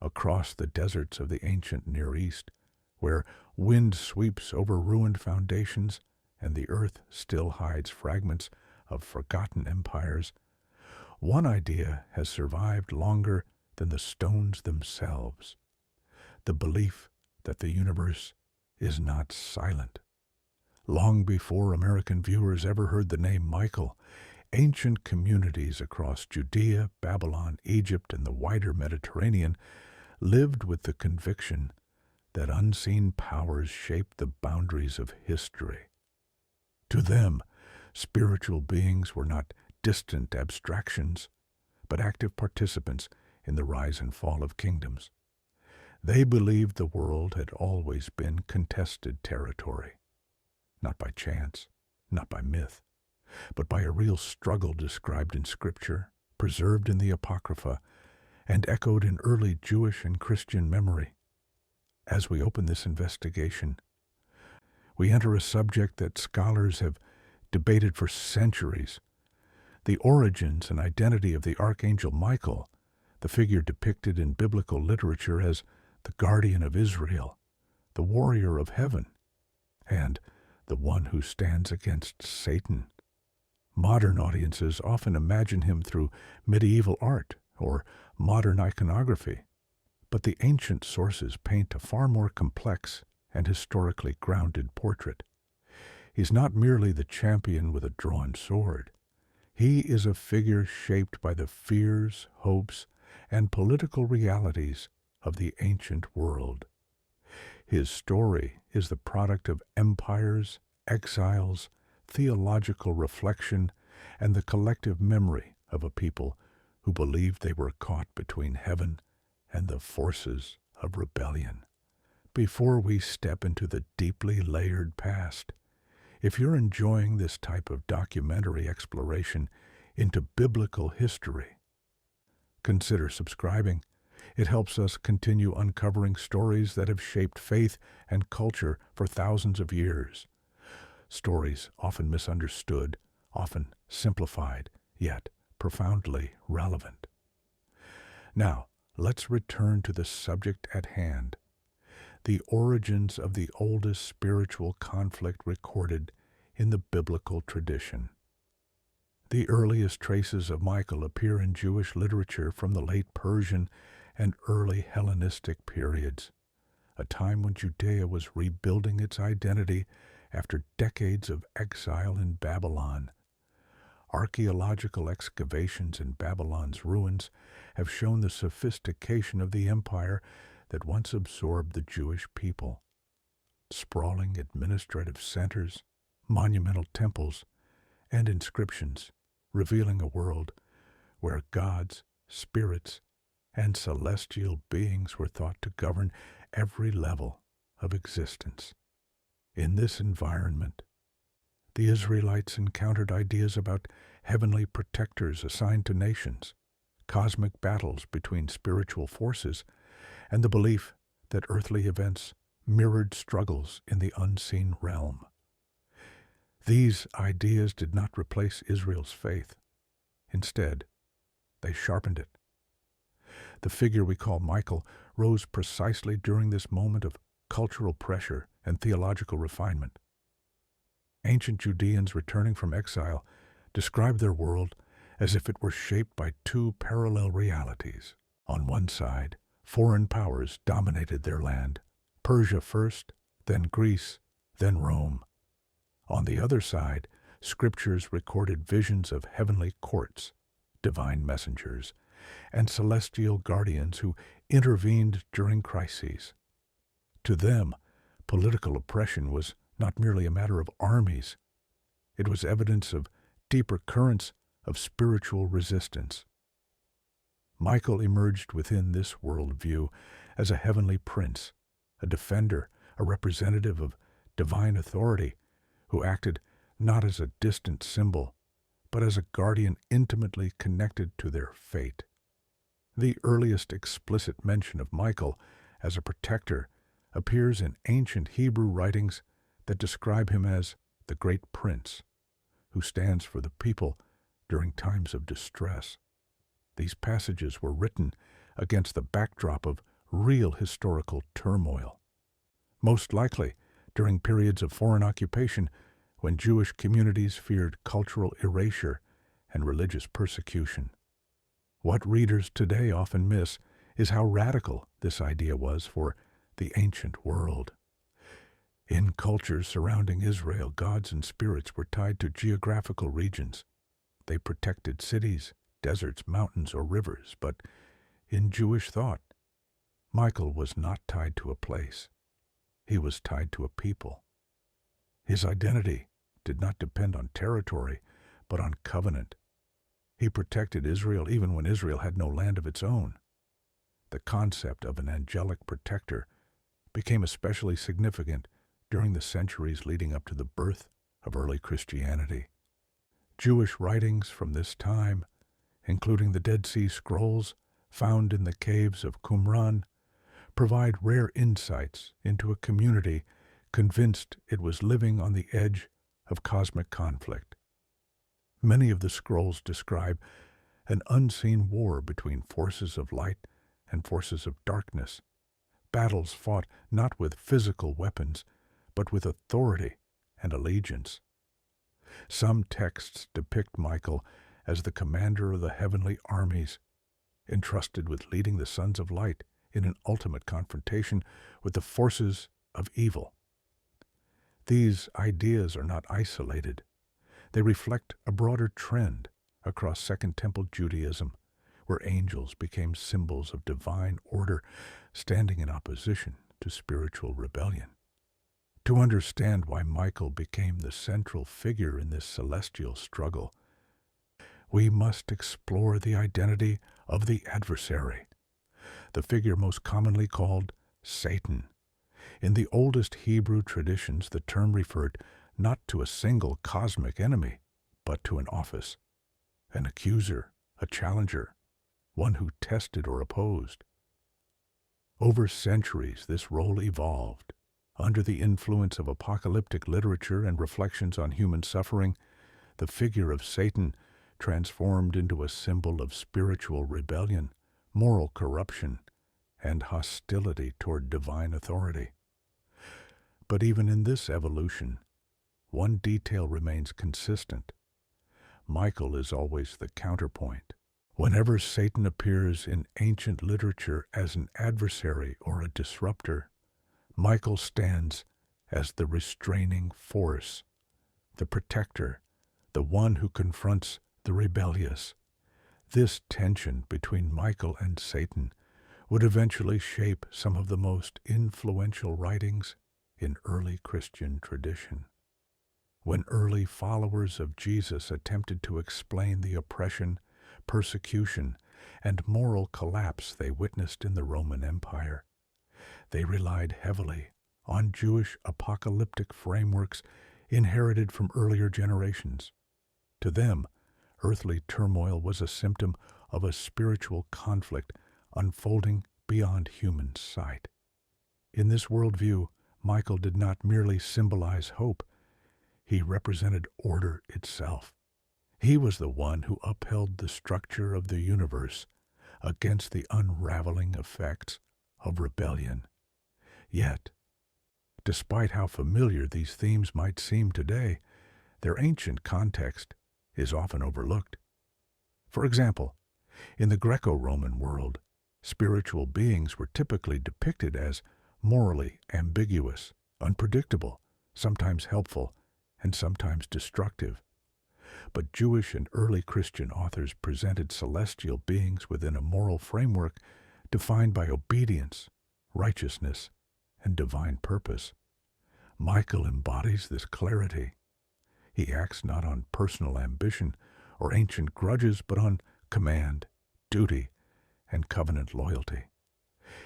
across the deserts of the ancient Near East, where wind sweeps over ruined foundations and the earth still hides fragments of forgotten empires, one idea has survived longer than the stones themselves: the belief that the universe is not silent. Long before American viewers ever heard the name Michael, ancient communities across Judea, Babylon, Egypt, and the wider Mediterranean lived with the conviction that unseen powers shaped the boundaries of history. To them, spiritual beings were not distant abstractions, but active participants in the rise and fall of kingdoms. They believed the world had always been contested territory, not by chance, not by myth, but by a real struggle described in Scripture, preserved in the Apocrypha, and echoed in early Jewish and Christian memory. As we open this investigation, we enter a subject that scholars have debated for centuries: the origins and identity of the Archangel Michael, the figure depicted in biblical literature as the guardian of Israel, the warrior of heaven, and the one who stands against Satan. Modern audiences often imagine him through medieval art or modern iconography, but the ancient sources paint a far more complex and historically grounded portrait. He's not merely the champion with a drawn sword. He is a figure shaped by the fears, hopes, and political realities of the ancient world. His story is the product of empires, exiles, theological reflection, and the collective memory of a people who believed they were caught between heaven and the forces of rebellion. Before we step into the deeply layered past, if you're enjoying this type of documentary exploration into biblical history, consider subscribing. It helps us continue uncovering stories that have shaped faith and culture for thousands of years. Stories often misunderstood, often simplified, yet profoundly relevant. Now, let's return to the subject at hand: the origins of the oldest spiritual conflict recorded in the biblical tradition. The earliest traces of Michael appear in Jewish literature from the late Persian and early Hellenistic periods, a time when Judea was rebuilding its identity after decades of exile in Babylon. Archaeological excavations in Babylon's ruins have shown the sophistication of the empire that once absorbed the Jewish people. Sprawling administrative centers, monumental temples, and inscriptions revealing a world where gods, spirits, and celestial beings were thought to govern every level of existence. In this environment, the Israelites encountered ideas about heavenly protectors assigned to nations, cosmic battles between spiritual forces, and the belief that earthly events mirrored struggles in the unseen realm. These ideas did not replace Israel's faith. Instead, they sharpened it. The figure we call Michael rose precisely during this moment of cultural pressure and theological refinement. Ancient Judeans returning from exile described their world as if it were shaped by two parallel realities. On one side, foreign powers dominated their land: Persia first, then Greece, then Rome. On the other side, scriptures recorded visions of heavenly courts, divine messengers, and celestial guardians who intervened during crises. To them, political oppression was not merely a matter of armies. It was evidence of deeper currents of spiritual resistance. Michael emerged within this worldview as a heavenly prince, a defender, a representative of divine authority, who acted not as a distant symbol, but as a guardian intimately connected to their fate. The earliest explicit mention of Michael as a protector appears in ancient Hebrew writings that describe him as the great prince, who stands for the people during times of distress. These passages were written against the backdrop of real historical turmoil. Most likely during periods of foreign occupation when Jewish communities feared cultural erasure and religious persecution. What readers today often miss is how radical this idea was for the ancient world. In cultures surrounding Israel, gods and spirits were tied to geographical regions. They protected cities, deserts, mountains, or rivers, but in Jewish thought, Michael was not tied to a place. He was tied to a people. His identity did not depend on territory, but on covenant. He protected Israel even when Israel had no land of its own. The concept of an angelic protector became especially significant during the centuries leading up to the birth of early Christianity. Jewish writings from this time, including the Dead Sea Scrolls found in the caves of Qumran, provide rare insights into a community convinced it was living on the edge of cosmic conflict. Many of the scrolls describe an unseen war between forces of light and forces of darkness, battles fought not with physical weapons, but with authority and allegiance. Some texts depict Michael as the commander of the heavenly armies, entrusted with leading the sons of light in an ultimate confrontation with the forces of evil. These ideas are not isolated. They reflect a broader trend across Second Temple Judaism, where angels became symbols of divine order, standing in opposition to spiritual rebellion. To understand why Michael became the central figure in this celestial struggle, we must explore the identity of the adversary, the figure most commonly called Satan. In the oldest Hebrew traditions, the term referred not to a single cosmic enemy, but to an office, an accuser, a challenger, one who tested or opposed. Over centuries, this role evolved. Under the influence of apocalyptic literature and reflections on human suffering, the figure of Satan transformed into a symbol of spiritual rebellion, moral corruption, and hostility toward divine authority. But even in this evolution, one detail remains consistent. Michael is always the counterpoint. Whenever Satan appears in ancient literature as an adversary or a disruptor, Michael stands as the restraining force, the protector, the one who confronts the rebellious. This tension between Michael and Satan would eventually shape some of the most influential writings in early Christian tradition. When early followers of Jesus attempted to explain the oppression, persecution, and moral collapse they witnessed in the Roman Empire, they relied heavily on Jewish apocalyptic frameworks inherited from earlier generations. To them, earthly turmoil was a symptom of a spiritual conflict unfolding beyond human sight. In this worldview, Michael did not merely symbolize hope. He represented order itself. He was the one who upheld the structure of the universe against the unraveling effects of rebellion. Yet, despite how familiar these themes might seem today, their ancient context is often overlooked. For example, in the Greco-Roman world, spiritual beings were typically depicted as morally ambiguous, unpredictable, sometimes helpful, and sometimes destructive. But Jewish and early Christian authors presented celestial beings within a moral framework defined by obedience, righteousness, and divine purpose. Michael embodies this clarity. He acts not on personal ambition or ancient grudges, but on command, duty, and covenant loyalty.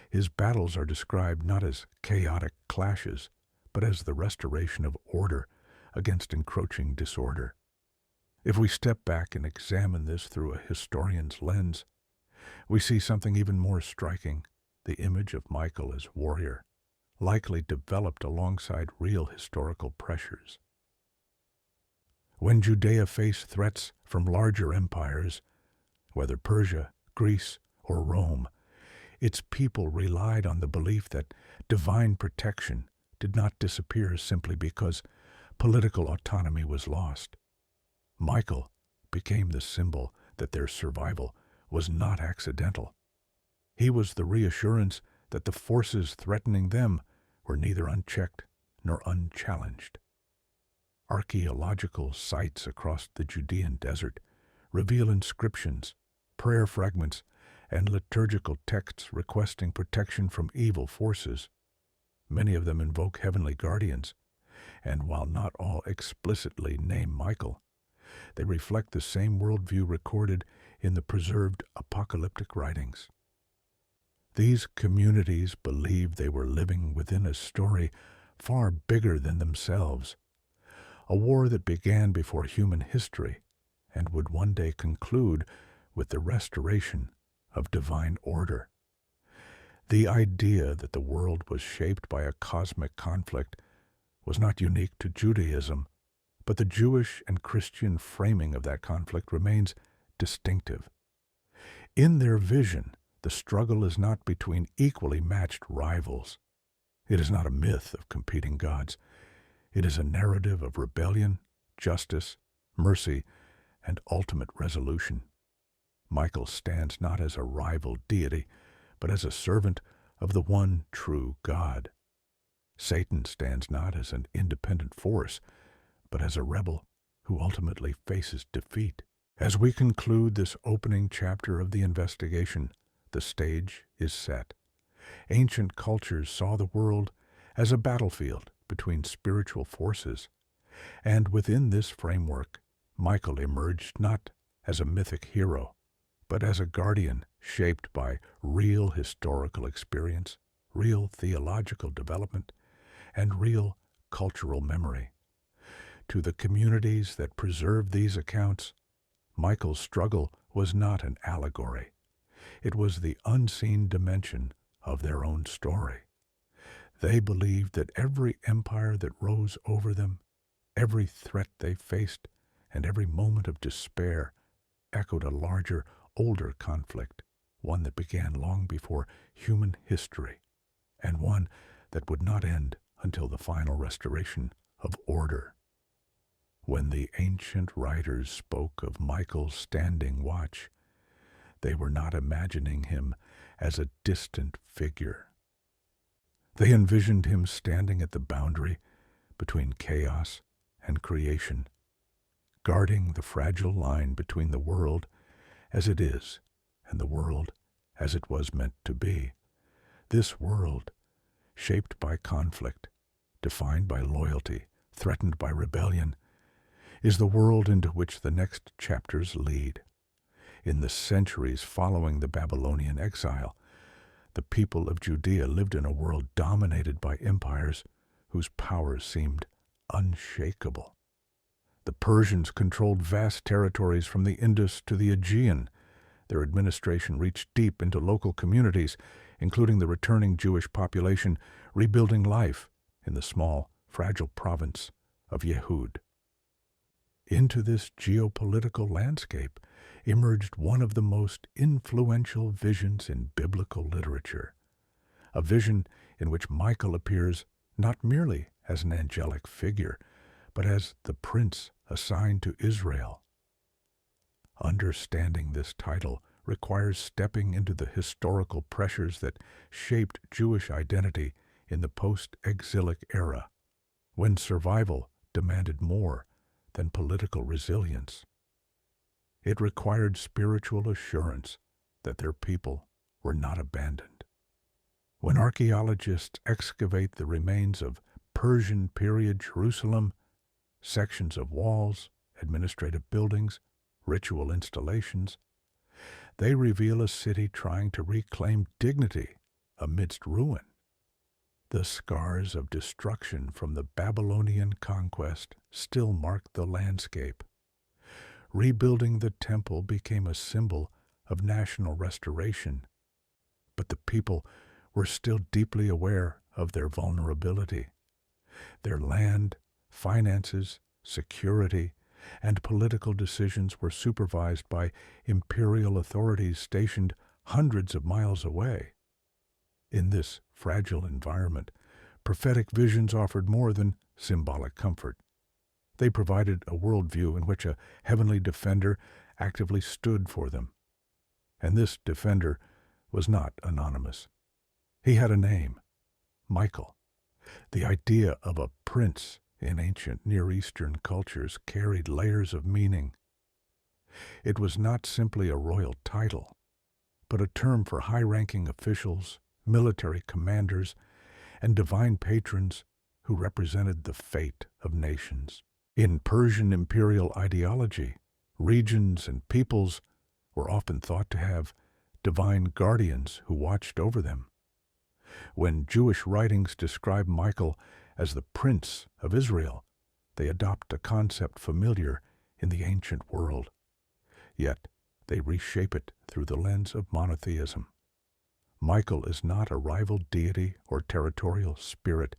His battles are described not as chaotic clashes, but as the restoration of order against encroaching disorder. If we step back and examine this through a historian's lens, we see something even more striking: the image of Michael as warrior, likely developed alongside real historical pressures. When Judea faced threats from larger empires, whether Persia, Greece, or Rome, Its people relied on the belief that divine protection did not disappear simply because political autonomy was lost. Michael became the symbol that their survival was not accidental. He was the reassurance that the forces threatening them were neither unchecked nor unchallenged. Archaeological sites across the Judean desert reveal inscriptions, prayer fragments, and liturgical texts requesting protection from evil forces. Many of them invoke heavenly guardians, and while not all explicitly name Michael, they reflect the same worldview recorded in the preserved apocalyptic writings. These communities believed they were living within a story far bigger than themselves, a war that began before human history and would one day conclude with the restoration of divine order. The idea that the world was shaped by a cosmic conflict was not unique to Judaism, but the Jewish and Christian framing of that conflict remains distinctive. In their vision, the struggle is not between equally matched rivals. It is not a myth of competing gods. It is a narrative of rebellion, justice, mercy, and ultimate resolution. Michael stands not as a rival deity, but as a servant of the one true God. Satan stands not as an independent force, but as a rebel who ultimately faces defeat. As we conclude this opening chapter of the investigation, the stage is set. Ancient cultures saw the world as a battlefield between spiritual forces, and within this framework, Michael emerged not as a mythic hero, but as a guardian shaped by real historical experience, real theological development, and real cultural memory. To the communities that preserved these accounts, Michael's struggle was not an allegory. It was the unseen dimension of their own story. They believed that every empire that rose over them, every threat they faced, and every moment of despair echoed a larger, older conflict, one that began long before human history, and one that would not end until the final restoration of order. When the ancient writers spoke of Michael's standing watch, they were not imagining him as a distant figure. They envisioned him standing at the boundary between chaos and creation, guarding the fragile line between the world as it is and the world as it was meant to be. This world, shaped by conflict, defined by loyalty, threatened by rebellion, is the world into which the next chapters lead. In the centuries following the Babylonian exile, the people of Judea lived in a world dominated by empires whose power seemed unshakable. The Persians controlled vast territories from the Indus to the Aegean. Their administration reached deep into local communities, including the returning Jewish population rebuilding life in the small, fragile province of Yehud. Into this geopolitical landscape emerged one of the most influential visions in biblical literature, a vision in which Michael appears not merely as an angelic figure, but as the prince assigned to Israel. Understanding this title requires stepping into the historical pressures that shaped Jewish identity in the post-exilic era, when survival demanded more than political resilience. It required spiritual assurance that their people were not abandoned. When archaeologists excavate the remains of Persian period Jerusalem, sections of walls, administrative buildings, ritual installations, they reveal a city trying to reclaim dignity amidst ruin. The scars of destruction from the Babylonian conquest still mark the landscape. Rebuilding the temple became a symbol of national restoration, but the people were still deeply aware of their vulnerability. Their land, finances, security, and political decisions were supervised by imperial authorities stationed hundreds of miles away. In this fragile environment, prophetic visions offered more than symbolic comfort. They provided a worldview in which a heavenly defender actively stood for them. And this defender was not anonymous. He had a name, Michael. The idea of a prince in ancient Near Eastern cultures carried layers of meaning. It was not simply a royal title, but a term for high-ranking officials, military commanders, and divine patrons who represented the fate of nations. In Persian imperial ideology, regions and peoples were often thought to have divine guardians who watched over them. When Jewish writings describe Michael as the Prince of Israel, they adopt a concept familiar in the ancient world. Yet they reshape it through the lens of monotheism. Michael is not a rival deity or territorial spirit.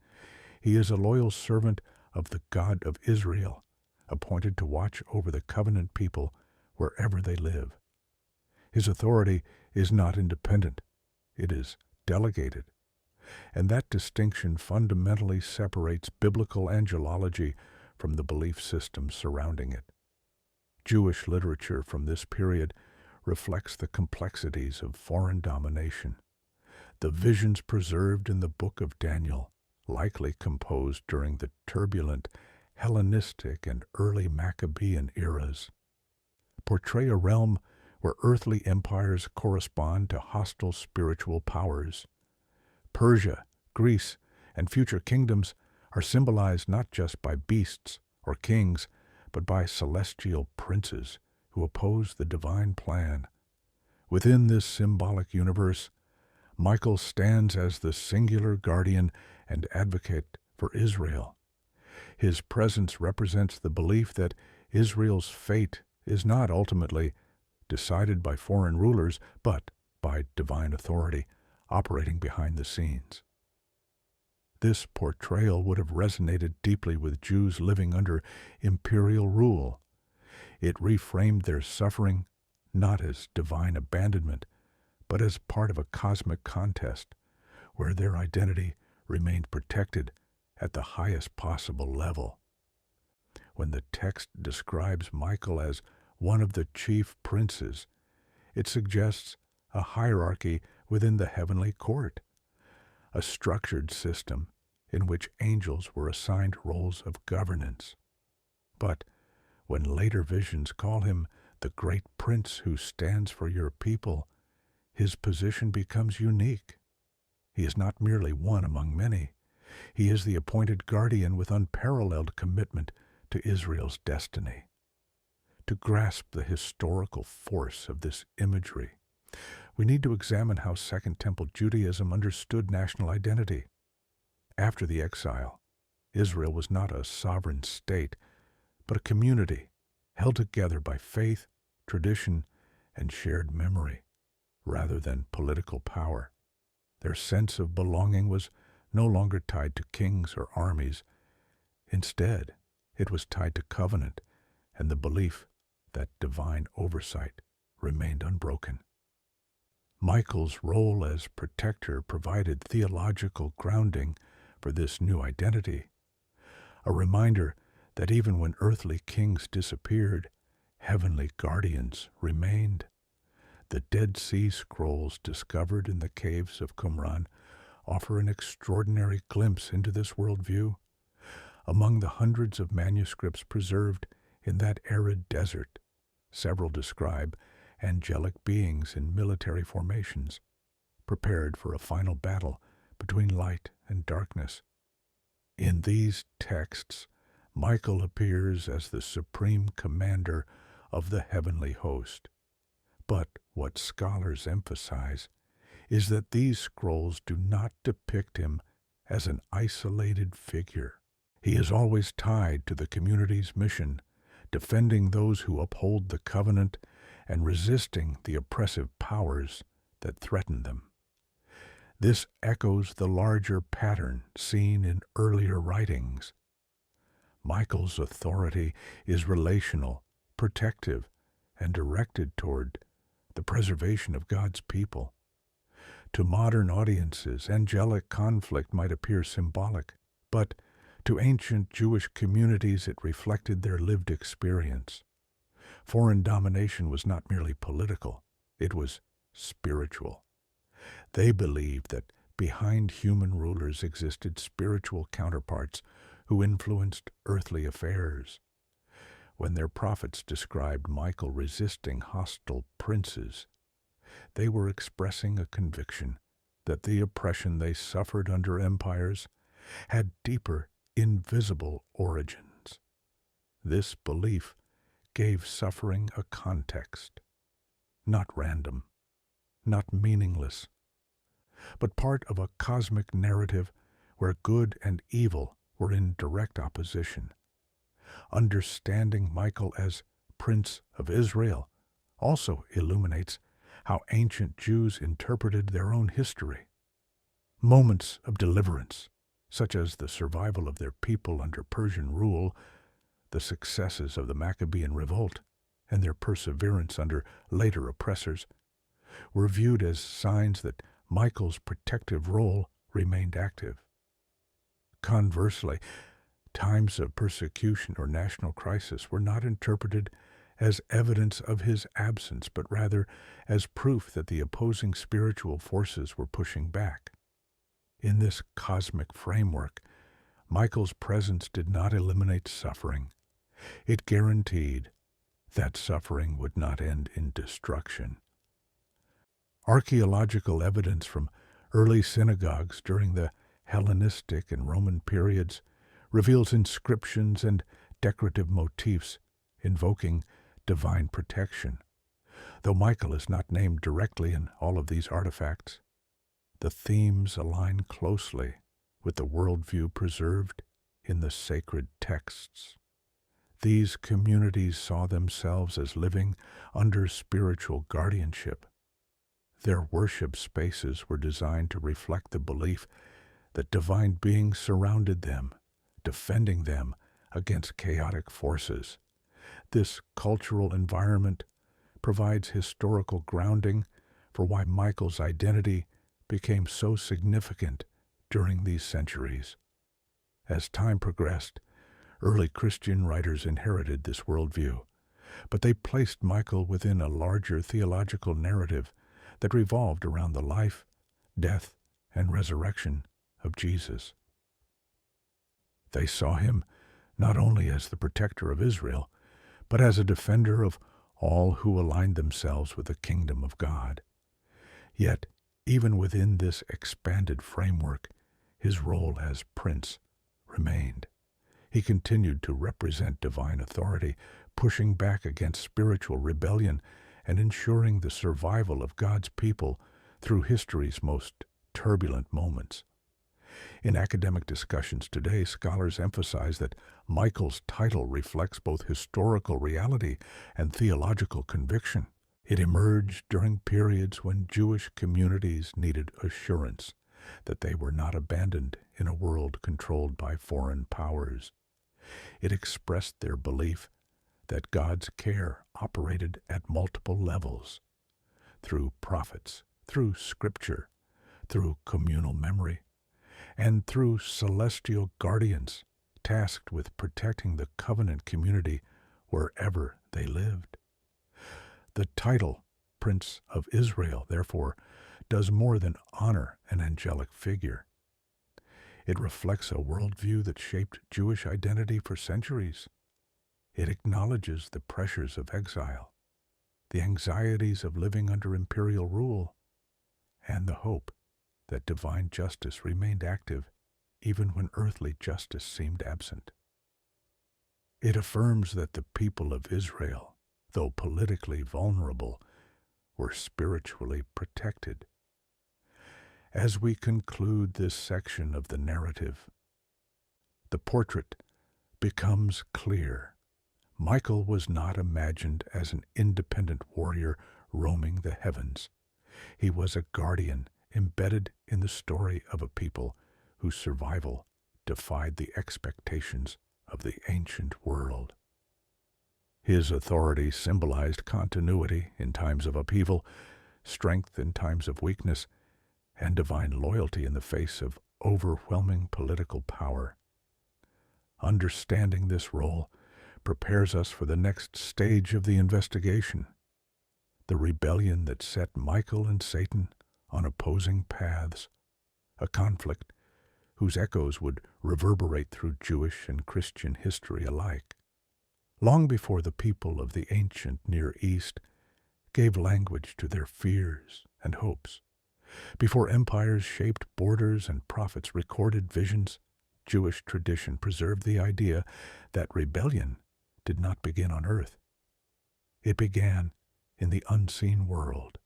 He is a loyal servant of the God of Israel, appointed to watch over the covenant people wherever they live. His authority is not independent. It is delegated. And that distinction fundamentally separates biblical angelology from the belief system surrounding it. Jewish literature from this period reflects the complexities of foreign domination. The visions preserved in the book of Daniel, likely composed during the turbulent Hellenistic and early Maccabean eras, portray a realm where earthly empires correspond to hostile spiritual powers. Persia, Greece, and future kingdoms are symbolized not just by beasts or kings, but by celestial princes who oppose the divine plan. Within this symbolic universe, Michael stands as the singular guardian and advocate for Israel. His presence represents the belief that Israel's fate is not ultimately decided by foreign rulers, but by divine authority operating behind the scenes. This portrayal would have resonated deeply with Jews living under imperial rule. It reframed their suffering not as divine abandonment, but as part of a cosmic contest where their identity remained protected at the highest possible level. When the text describes Michael as one of the chief princes, it suggests a hierarchy within the heavenly court, a structured system in which angels were assigned roles of governance. But when later visions call him the great prince who stands for your people, his position becomes unique. He is not merely one among many. He is the appointed guardian with unparalleled commitment to Israel's destiny. To grasp the historical force of this imagery, we need to examine how Second Temple Judaism understood national identity. After the exile, Israel was not a sovereign state, but a community held together by faith, tradition, and shared memory, rather than political power. Their sense of belonging was no longer tied to kings or armies. Instead, it was tied to covenant and the belief that divine oversight remained unbroken. Michael's role as protector provided theological grounding for this new identity, a reminder that even when earthly kings disappeared, heavenly guardians remained. The Dead Sea Scrolls discovered in the caves of Qumran offer an extraordinary glimpse into this worldview. Among the hundreds of manuscripts preserved in that arid desert, several describe angelic beings in military formations, prepared for a final battle between light and darkness. In these texts, Michael appears as the supreme commander of the heavenly host. But what scholars emphasize is that these scrolls do not depict him as an isolated figure. He is always tied to the community's mission, defending those who uphold the covenant and resisting the oppressive powers that threaten them. This echoes the larger pattern seen in earlier writings. Michael's authority is relational, protective, and directed toward the preservation of God's people. To modern audiences, angelic conflict might appear symbolic, but to ancient Jewish communities it reflected their lived experience. Foreign domination was not merely political, it was spiritual. They believed that behind human rulers existed spiritual counterparts who influenced earthly affairs. When their prophets described Michael resisting hostile princes, they were expressing a conviction that the oppression they suffered under empires had deeper, invisible origins. This belief gave suffering a context, not random, not meaningless, but part of a cosmic narrative where good and evil were in direct opposition. Understanding Michael as Prince of Israel also illuminates how ancient Jews interpreted their own history. Moments of deliverance, such as the survival of their people under Persian rule, the successes of the Maccabean revolt, and their perseverance under later oppressors, were viewed as signs that Michael's protective role remained active. Conversely, times of persecution or national crisis were not interpreted as evidence of his absence, but rather as proof that the opposing spiritual forces were pushing back. In this cosmic framework, Michael's presence did not eliminate suffering. It guaranteed that suffering would not end in destruction. Archaeological evidence from early synagogues during the Hellenistic and Roman periods reveals inscriptions and decorative motifs invoking divine protection. Though Michael is not named directly in all of these artifacts, the themes align closely with the worldview preserved in the sacred texts. These communities saw themselves as living under spiritual guardianship. Their worship spaces were designed to reflect the belief that divine beings surrounded them, defending them against chaotic forces. This cultural environment provides historical grounding for why Michael's identity became so significant during these centuries. As time progressed, early Christian writers inherited this worldview, but they placed Michael within a larger theological narrative that revolved around the life, death, and resurrection of Jesus. They saw him not only as the protector of Israel, but as a defender of all who aligned themselves with the kingdom of God. Yet, even within this expanded framework, his role as prince remained. He continued to represent divine authority, pushing back against spiritual rebellion and ensuring the survival of God's people through history's most turbulent moments. In academic discussions today, scholars emphasize that Michael's title reflects both historical reality and theological conviction. It emerged during periods when Jewish communities needed assurance that they were not abandoned in a world controlled by foreign powers. It expressed their belief that God's care operated at multiple levels, through prophets, through scripture, through communal memory, and through celestial guardians tasked with protecting the covenant community wherever they lived. The title, Prince of Israel, therefore, does more than honor an angelic figure. It reflects a worldview that shaped Jewish identity for centuries. It acknowledges the pressures of exile, the anxieties of living under imperial rule, and the hope that divine justice remained active even when earthly justice seemed absent. It affirms that the people of Israel, though politically vulnerable, were spiritually protected. As we conclude this section of the narrative, the portrait becomes clear. Michael was not imagined as an independent warrior roaming the heavens. He was a guardian embedded in the story of a people whose survival defied the expectations of the ancient world. His authority symbolized continuity in times of upheaval, strength in times of weakness, and divine loyalty in the face of overwhelming political power. Understanding this role prepares us for the next stage of the investigation, the rebellion that set Michael and Satan on opposing paths, a conflict whose echoes would reverberate through Jewish and Christian history alike. Long before the people of the ancient Near East gave language to their fears and hopes, before empires shaped borders and prophets recorded visions, Jewish tradition preserved the idea that rebellion did not begin on earth. It began in the unseen world.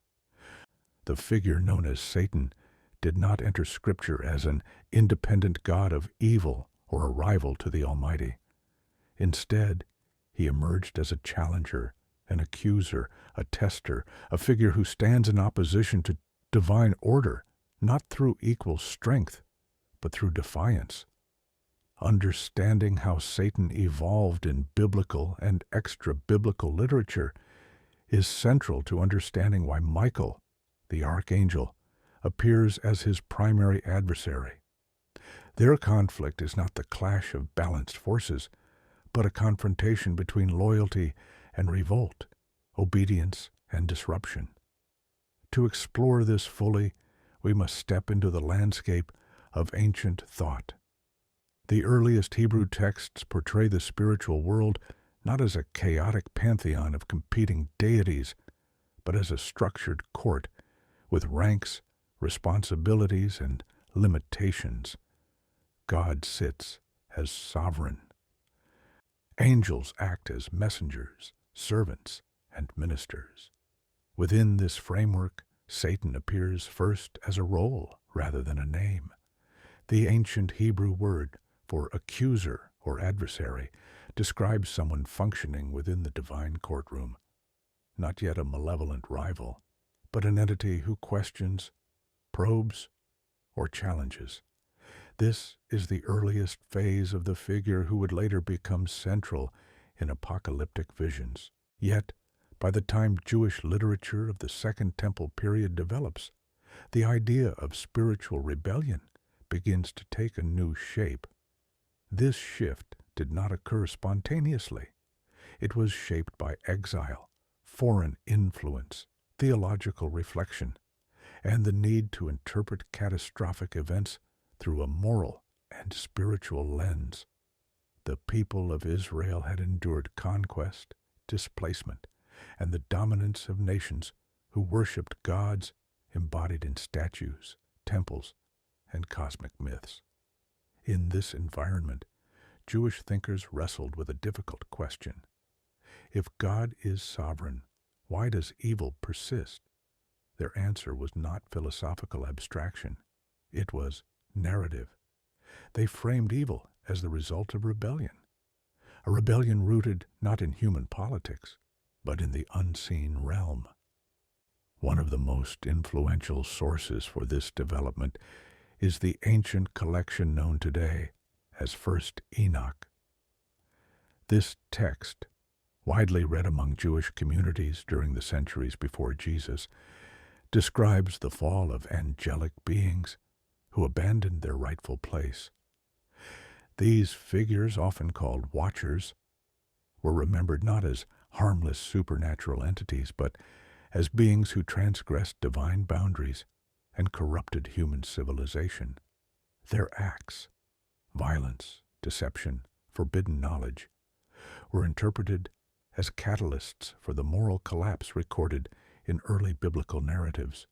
The figure known as Satan did not enter Scripture as an independent god of evil or a rival to the Almighty. Instead, he emerged as a challenger, an accuser, a tester, a figure who stands in opposition to divine order, not through equal strength, but through defiance. Understanding how Satan evolved in biblical and extra-biblical literature is central to understanding why Michael, the Archangel, appears as his primary adversary. Their conflict is not the clash of balanced forces, but a confrontation between loyalty and revolt, obedience and disruption. To explore this fully, we must step into the landscape of ancient thought. The earliest Hebrew texts portray the spiritual world not as a chaotic pantheon of competing deities, but as a structured court with ranks, responsibilities, and limitations. God sits as sovereign. Angels act as messengers, servants, and ministers. Within this framework, Satan appears first as a role rather than a name. The ancient Hebrew word for accuser or adversary describes someone functioning within the divine courtroom, not yet a malevolent rival, but an entity who questions, probes, or challenges. This is the earliest phase of the figure who would later become central in apocalyptic visions. Yet, by the time Jewish literature of the Second Temple period develops, the idea of spiritual rebellion begins to take a new shape. This shift did not occur spontaneously. It was shaped by exile, foreign influence, theological reflection, and the need to interpret catastrophic events through a moral and spiritual lens. The people of Israel had endured conquest, displacement, and the dominance of nations who worshipped gods embodied in statues, temples, and cosmic myths. In this environment, Jewish thinkers wrestled with a difficult question. If God is sovereign, why does evil persist? Their answer was not philosophical abstraction. It was narrative. They framed evil as the result of rebellion, a rebellion rooted not in human politics, but in the unseen realm. One of the most influential sources for this development is the ancient collection known today as First Enoch. This text, widely read among Jewish communities during the centuries before Jesus, describes the fall of angelic beings who abandoned their rightful place. These figures, often called watchers, were remembered not as harmless supernatural entities, but as beings who transgressed divine boundaries and corrupted human civilization. Their acts, violence, deception, forbidden knowledge, were interpreted as catalysts for the moral collapse recorded in early biblical narratives.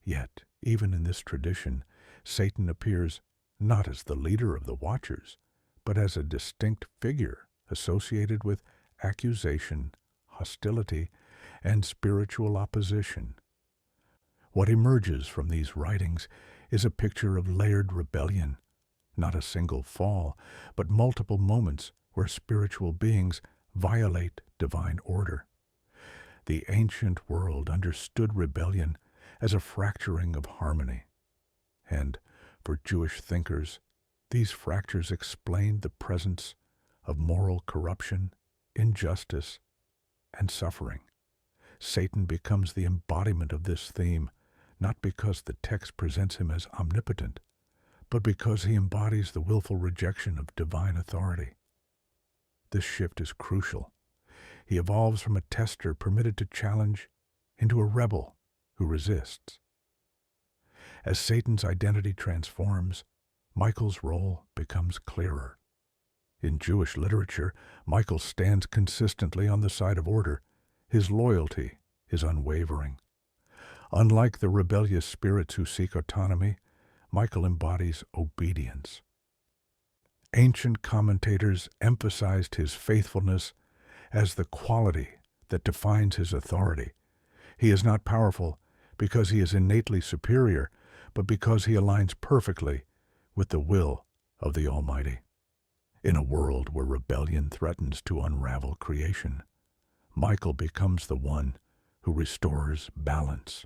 Yet, even in this tradition, Satan appears not as the leader of the Watchers, but as a distinct figure associated with accusation, hostility, and spiritual opposition. What emerges from these writings is a picture of layered rebellion, not a single fall, but multiple moments where spiritual beings violate divine order. The ancient world understood rebellion as a fracturing of harmony, and for Jewish thinkers, these fractures explained the presence of moral corruption, injustice, and suffering. Satan becomes the embodiment of this theme, not because the text presents him as omnipotent, but because he embodies the willful rejection of divine authority. This shift is crucial. He evolves from a tester permitted to challenge into a rebel who resists. As Satan's identity transforms, Michael's role becomes clearer. In Jewish literature, Michael stands consistently on the side of order. His loyalty is unwavering. Unlike the rebellious spirits who seek autonomy, Michael embodies obedience. Ancient commentators emphasized his faithfulness as the quality that defines his authority. He is not powerful because he is innately superior, but because he aligns perfectly with the will of the Almighty. In a world where rebellion threatens to unravel creation, Michael becomes the one who restores balance.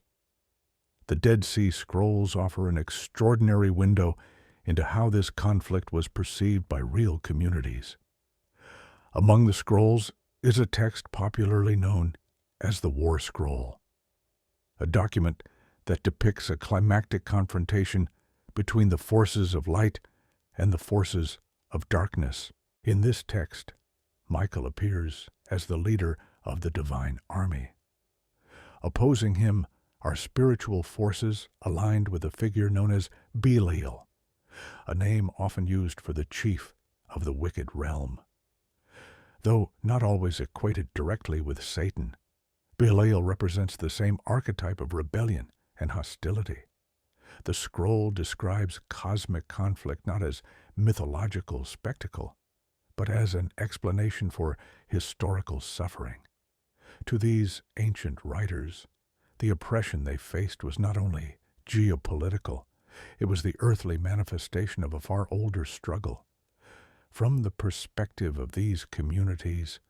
The Dead Sea Scrolls offer an extraordinary window into how this conflict was perceived by real communities. Among the scrolls is a text popularly known as the War Scroll, a document that depicts a climactic confrontation between the forces of light and the forces of darkness. In this text, Michael appears as the leader of the divine army. Opposing him are spiritual forces aligned with a figure known as Belial, a name often used for the chief of the wicked realm. Though not always equated directly with Satan, Belial represents the same archetype of rebellion and hostility. The scroll describes cosmic conflict not as mythological spectacle, but as an explanation for historical suffering. To these ancient writers, the oppression they faced was not only geopolitical, it was the earthly manifestation of a far older struggle. From the perspective of these communities,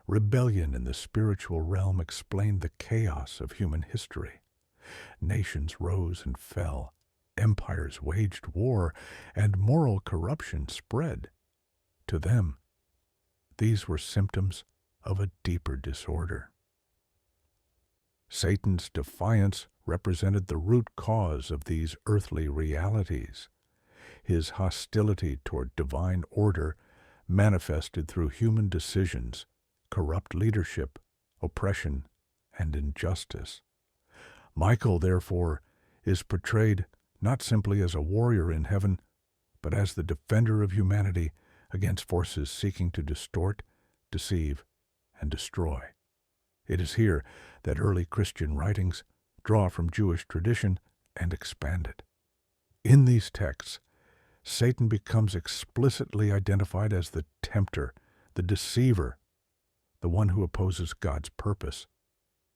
rebellion in the spiritual realm explained the chaos of human history. Nations rose and fell, empires waged war, and moral corruption spread. To them, these were symptoms of a deeper disorder. Satan's defiance represented the root cause of these earthly realities. His hostility toward divine order manifested through human decisions, corrupt leadership, oppression, and injustice. Michael, therefore, is portrayed not simply as a warrior in heaven, but as the defender of humanity against forces seeking to distort, deceive, and destroy. It is here that early Christian writings draw from Jewish tradition and expand it. In these texts, Satan becomes explicitly identified as the tempter, the deceiver, the one who opposes God's purpose.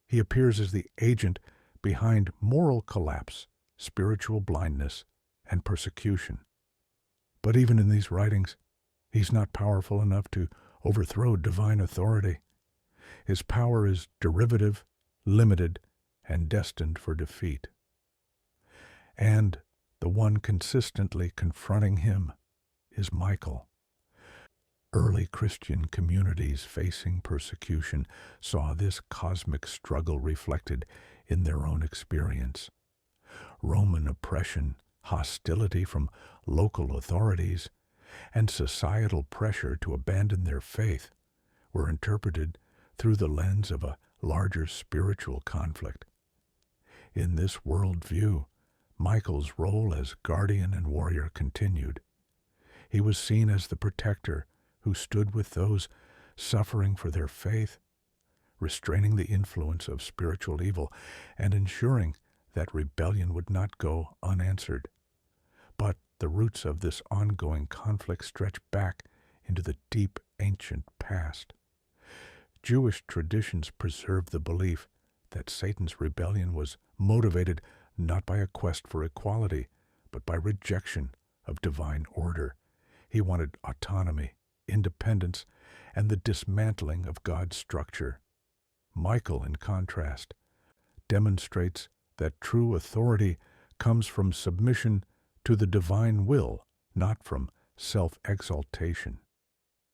He appears as the agent behind moral collapse, spiritual blindness, and persecution. But even in these writings, he's not powerful enough to overthrow divine authority. His power is derivative, limited, and destined for defeat. And the one consistently confronting him is Michael. Early Christian communities facing persecution saw this cosmic struggle reflected in their own experience. Roman oppression, hostility from local authorities, and societal pressure to abandon their faith were interpreted through the lens of a larger spiritual conflict. In this worldview, Michael's role as guardian and warrior continued. He was seen as the protector who stood with those suffering for their faith, restraining the influence of spiritual evil and ensuring that rebellion would not go unanswered. But the roots of this ongoing conflict stretch back into the deep ancient past. Jewish traditions preserve the belief that Satan's rebellion was motivated not by a quest for equality, but by rejection of divine order. He wanted autonomy, independence, and the dismantling of God's structure. Michael, in contrast, demonstrates that true authority comes from submission to the divine will, not from self-exaltation.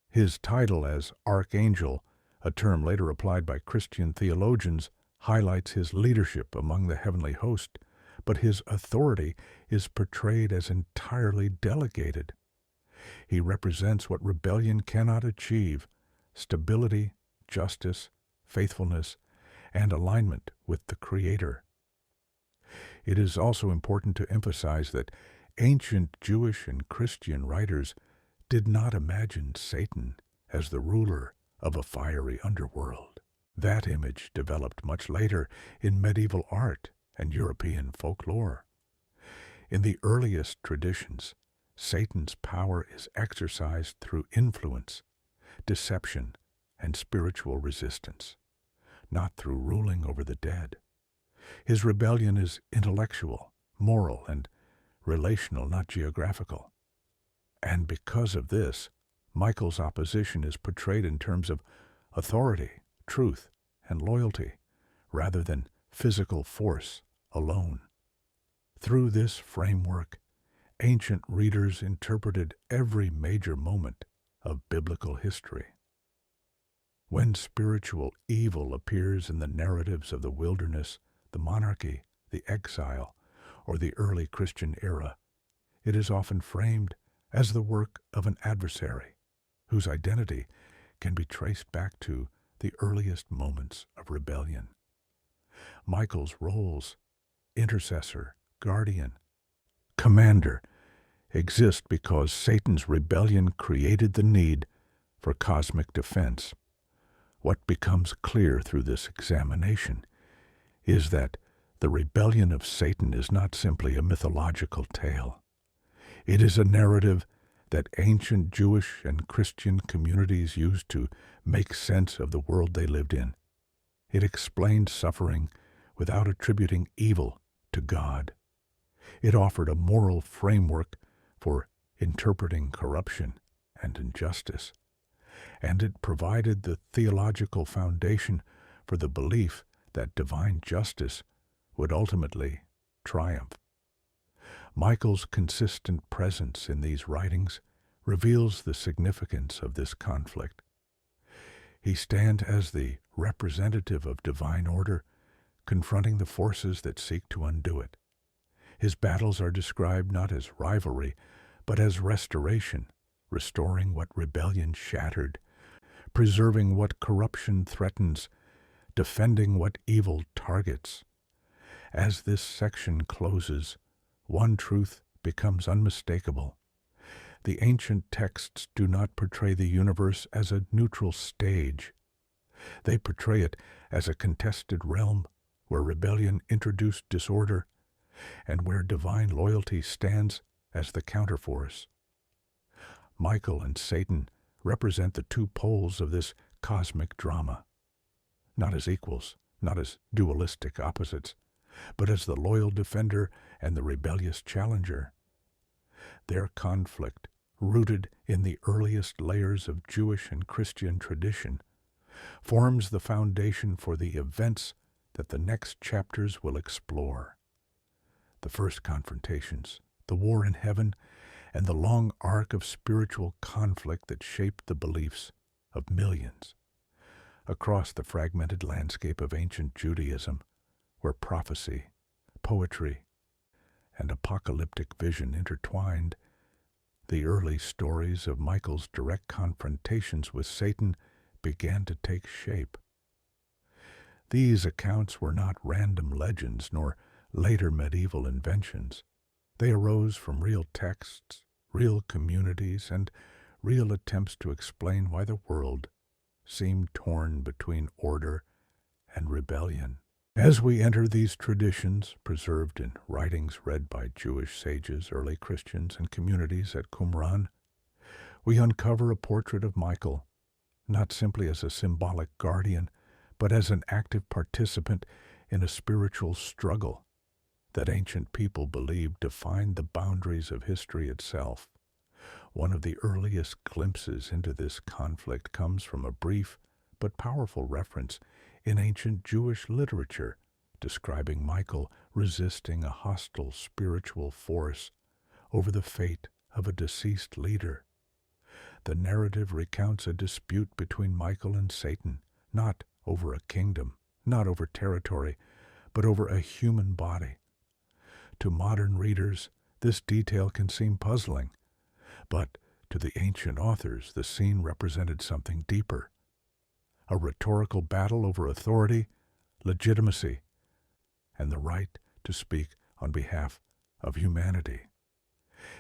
His title as Archangel, a term later applied by Christian theologians, highlights his leadership among the heavenly host, but his authority is portrayed as entirely delegated. He represents what rebellion cannot achieve: stability, justice, faithfulness, and alignment with the Creator. It is also important to emphasize that ancient Jewish and Christian writers did not imagine Satan as the ruler of a fiery underworld. That image developed much later in medieval art and European folklore. In the earliest traditions, Satan's power is exercised through influence, deception, and spiritual resistance, not through ruling over the dead. His rebellion is intellectual, moral, and relational, not geographical. And because of this, Michael's opposition is portrayed in terms of authority, truth, and loyalty, rather than physical force alone. Through this framework, ancient readers interpreted every major moment of biblical history. When spiritual evil appears in the narratives of the wilderness, the monarchy, the exile, or the early Christian era, it is often framed as the work of an adversary, whose identity can be traced back to the earliest moments of rebellion. Michael's roles, intercessor, guardian, commander, exist because Satan's rebellion created the need for cosmic defense. What becomes clear through this examination is that the rebellion of Satan is not simply a mythological tale. It is a narrative that ancient Jewish and Christian communities used to make sense of the world they lived in. It explained suffering without attributing evil to God. It offered a moral framework for interpreting corruption and injustice. And it provided the theological foundation for the belief that divine justice would ultimately triumph. Michael's consistent presence in these writings reveals the significance of this conflict. He stands as the representative of divine order, confronting the forces that seek to undo it. His battles are described not as rivalry, but as restoration, restoring what rebellion shattered, preserving what corruption threatens, defending what evil targets. As this section closes, one truth becomes unmistakable. The ancient texts do not portray the universe as a neutral stage. They portray it as a contested realm where rebellion introduced disorder and where divine loyalty stands as the counterforce. Michael and Satan represent the two poles of this cosmic drama, not as equals, not as dualistic opposites, but as the loyal defender and the rebellious challenger. Their conflict, rooted in the earliest layers of Jewish and Christian tradition, forms the foundation for the events that the next chapters will explore. The first confrontations, the war in heaven, and the long arc of spiritual conflict that shaped the beliefs of millions. Across the fragmented landscape of ancient Judaism, where prophecy, poetry, and apocalyptic vision intertwined, the early stories of Michael's direct confrontations with Satan began to take shape. These accounts were not random legends nor later medieval inventions. They arose from real texts, real communities, and real attempts to explain why the world seemed torn between order and rebellion. As we enter these traditions, preserved in writings read by Jewish sages, early Christians, and communities at Qumran, we uncover a portrait of Michael, not simply as a symbolic guardian, but as an active participant in a spiritual struggle that ancient people believed defined the boundaries of history itself. One of the earliest glimpses into this conflict comes from a brief but powerful reference in ancient Jewish literature describing Michael resisting a hostile spiritual force over the fate of a deceased leader. The narrative recounts a dispute between Michael and Satan, not over a kingdom, not over territory, but over a human body. To modern readers, this detail can seem puzzling, but to the ancient authors, the scene represented something deeper. A rhetorical battle over authority, legitimacy, and the right to speak on behalf of humanity.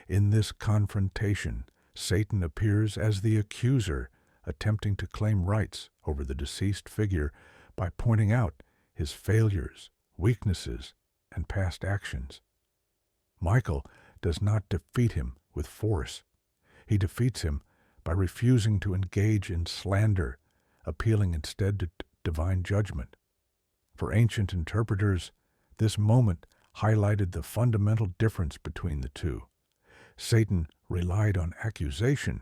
In this confrontation, Satan appears as the accuser, attempting to claim rights over the deceased figure by pointing out his failures, weaknesses, and past actions. Michael does not defeat him with force. He defeats him by refusing to engage in slander, appealing instead to divine judgment. For ancient interpreters, this moment highlighted the fundamental difference between the two. Satan relied on accusation,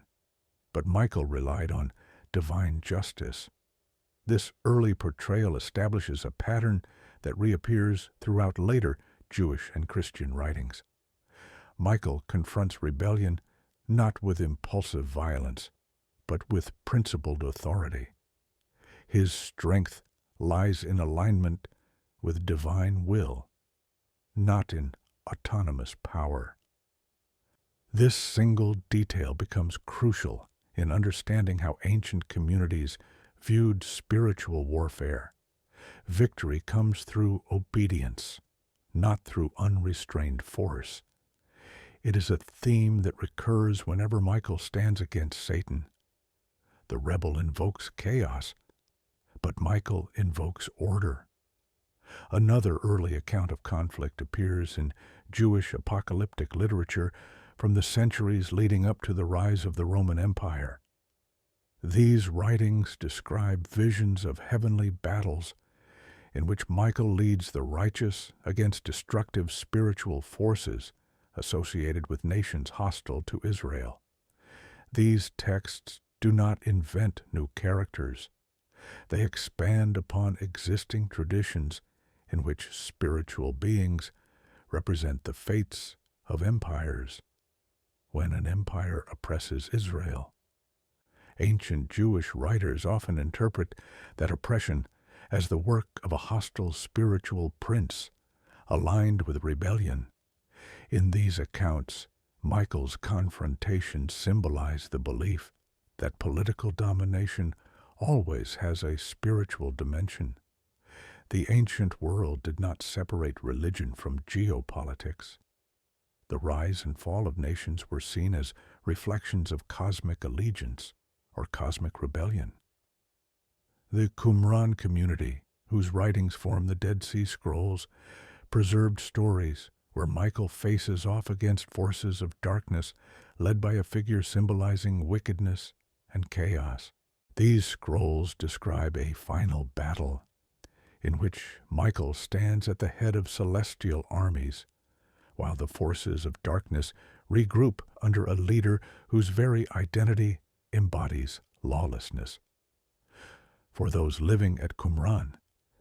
but Michael relied on divine justice. This early portrayal establishes a pattern that reappears throughout later Jewish and Christian writings. Michael confronts rebellion not with impulsive violence, but with principled authority. His strength lies in alignment with divine will, not in autonomous power. This single detail becomes crucial in understanding how ancient communities viewed spiritual warfare. Victory comes through obedience, not through unrestrained force. It is a theme that recurs whenever Michael stands against Satan. The rebel invokes chaos, but Michael invokes order. Another early account of conflict appears in Jewish apocalyptic literature from the centuries leading up to the rise of the Roman Empire. These writings describe visions of heavenly battles in which Michael leads the righteous against destructive spiritual forces associated with nations hostile to Israel. These texts do not invent new characters. They expand upon existing traditions in which spiritual beings represent the fates of empires when an empire oppresses Israel. Ancient Jewish writers often interpret that oppression as the work of a hostile spiritual prince aligned with rebellion. In these accounts, Michael's confrontation symbolized the belief that political domination always has a spiritual dimension. The ancient world did not separate religion from geopolitics. The rise and fall of nations were seen as reflections of cosmic allegiance or cosmic rebellion. The Qumran community, whose writings form the Dead Sea Scrolls, preserved stories where Michael faces off against forces of darkness led by a figure symbolizing wickedness and chaos. These scrolls describe a final battle in which Michael stands at the head of celestial armies, while the forces of darkness regroup under a leader whose very identity embodies lawlessness. For those living at Qumran,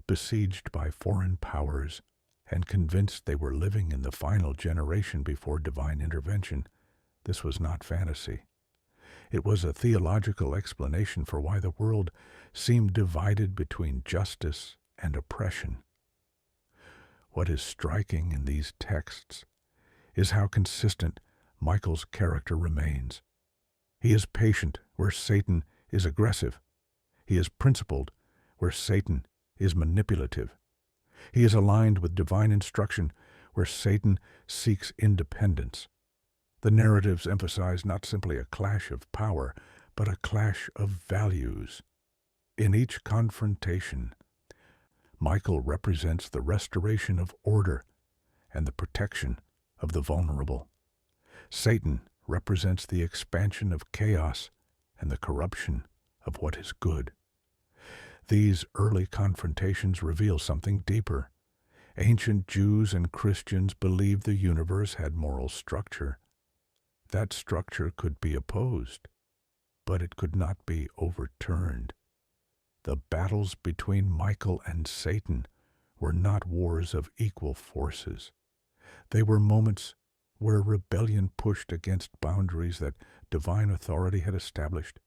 besieged by foreign powers and convinced they were living in the final generation before divine intervention, this was not fantasy. It was a theological explanation for why the world seemed divided between justice and oppression. What is striking in these texts is how consistent Michael's character remains. He is patient where Satan is aggressive. He is principled where Satan is manipulative. He is aligned with divine instruction where Satan seeks independence. The narratives emphasize not simply a clash of power, but a clash of values. In each confrontation, Michael represents the restoration of order and the protection of the vulnerable. Satan represents the expansion of chaos and the corruption of what is good. These early confrontations reveal something deeper. Ancient Jews and Christians believed the universe had moral structure. That structure could be opposed, but it could not be overturned. The battles between Michael and Satan were not wars of equal forces. They were moments where rebellion pushed against boundaries that divine authority had established.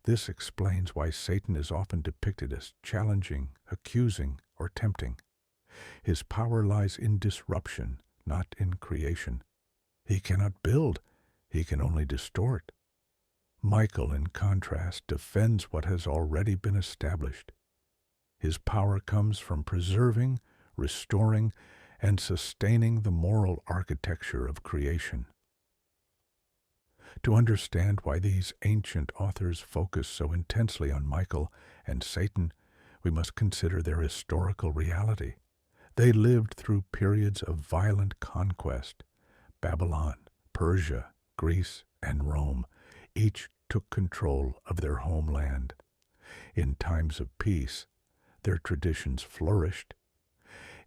This explains why Satan is often depicted as challenging, accusing, or tempting. His power lies in disruption, not in creation. He cannot build, he can only distort. Michael, in contrast, defends what has already been established. His power comes from preserving, restoring, and sustaining the moral architecture of creation. To understand why these ancient authors focus so intensely on Michael and Satan, we must consider their historical reality. They lived through periods of violent conquest. Babylon, Persia, Greece, and Rome each took control of their homeland. In times of peace, their traditions flourished.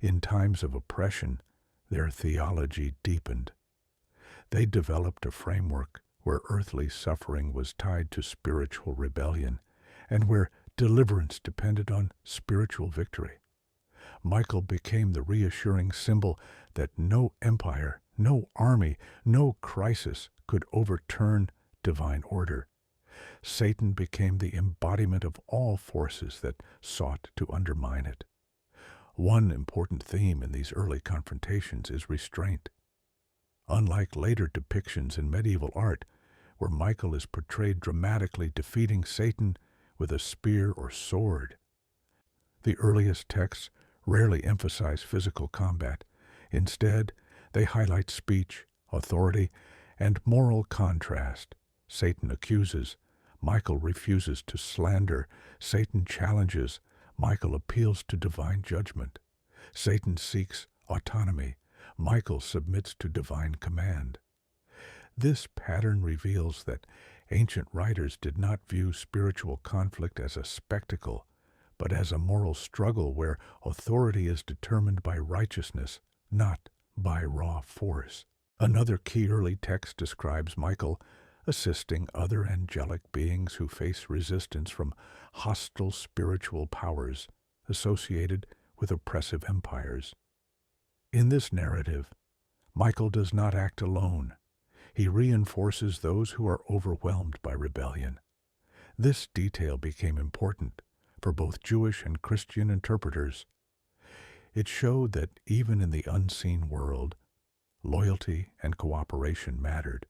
In times of oppression, their theology deepened. They developed a framework where earthly suffering was tied to spiritual rebellion, and where deliverance depended on spiritual victory. Michael became the reassuring symbol that no empire, no army, no crisis could overturn divine order. Satan became the embodiment of all forces that sought to undermine it. One important theme in these early confrontations is restraint. Unlike later depictions in medieval art, where Michael is portrayed dramatically defeating Satan with a spear or sword, the earliest texts rarely emphasize physical combat. Instead, they highlight speech, authority, and moral contrast. Satan accuses, Michael refuses to slander. Satan challenges, Michael appeals to divine judgment. Satan seeks autonomy, Michael submits to divine command. This pattern reveals that ancient writers did not view spiritual conflict as a spectacle, but as a moral struggle where authority is determined by righteousness, not by raw force. Another key early text describes Michael assisting other angelic beings who face resistance from hostile spiritual powers associated with oppressive empires. In this narrative, Michael does not act alone. He reinforces those who are overwhelmed by rebellion. This detail became important for both Jewish and Christian interpreters. It showed that even in the unseen world, loyalty and cooperation mattered.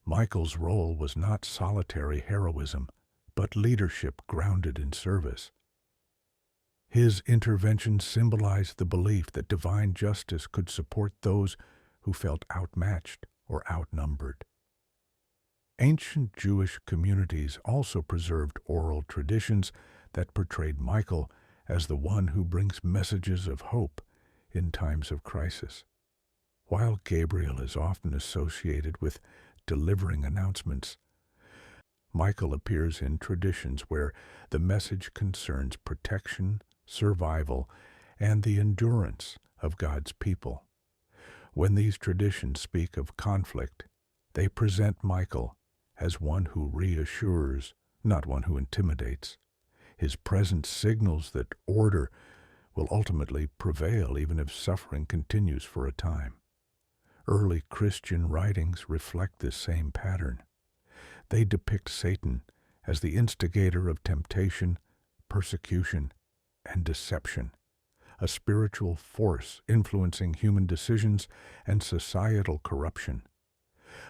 Michael's role was not solitary heroism, but leadership grounded in service. His intervention symbolized the belief that divine justice could support those who felt outmatched or outnumbered. Ancient Jewish communities also preserved oral traditions that portrayed Michael as the one who brings messages of hope in times of crisis. While Gabriel is often associated with delivering announcements, Michael appears in traditions where the message concerns protection, survival, and the endurance of God's people. When these traditions speak of conflict, they present Michael as one who reassures, not one who intimidates. His presence signals that order will ultimately prevail even if suffering continues for a time. Early Christian writings reflect this same pattern. They depict Satan as the instigator of temptation, persecution, and deception, a spiritual force influencing human decisions and societal corruption.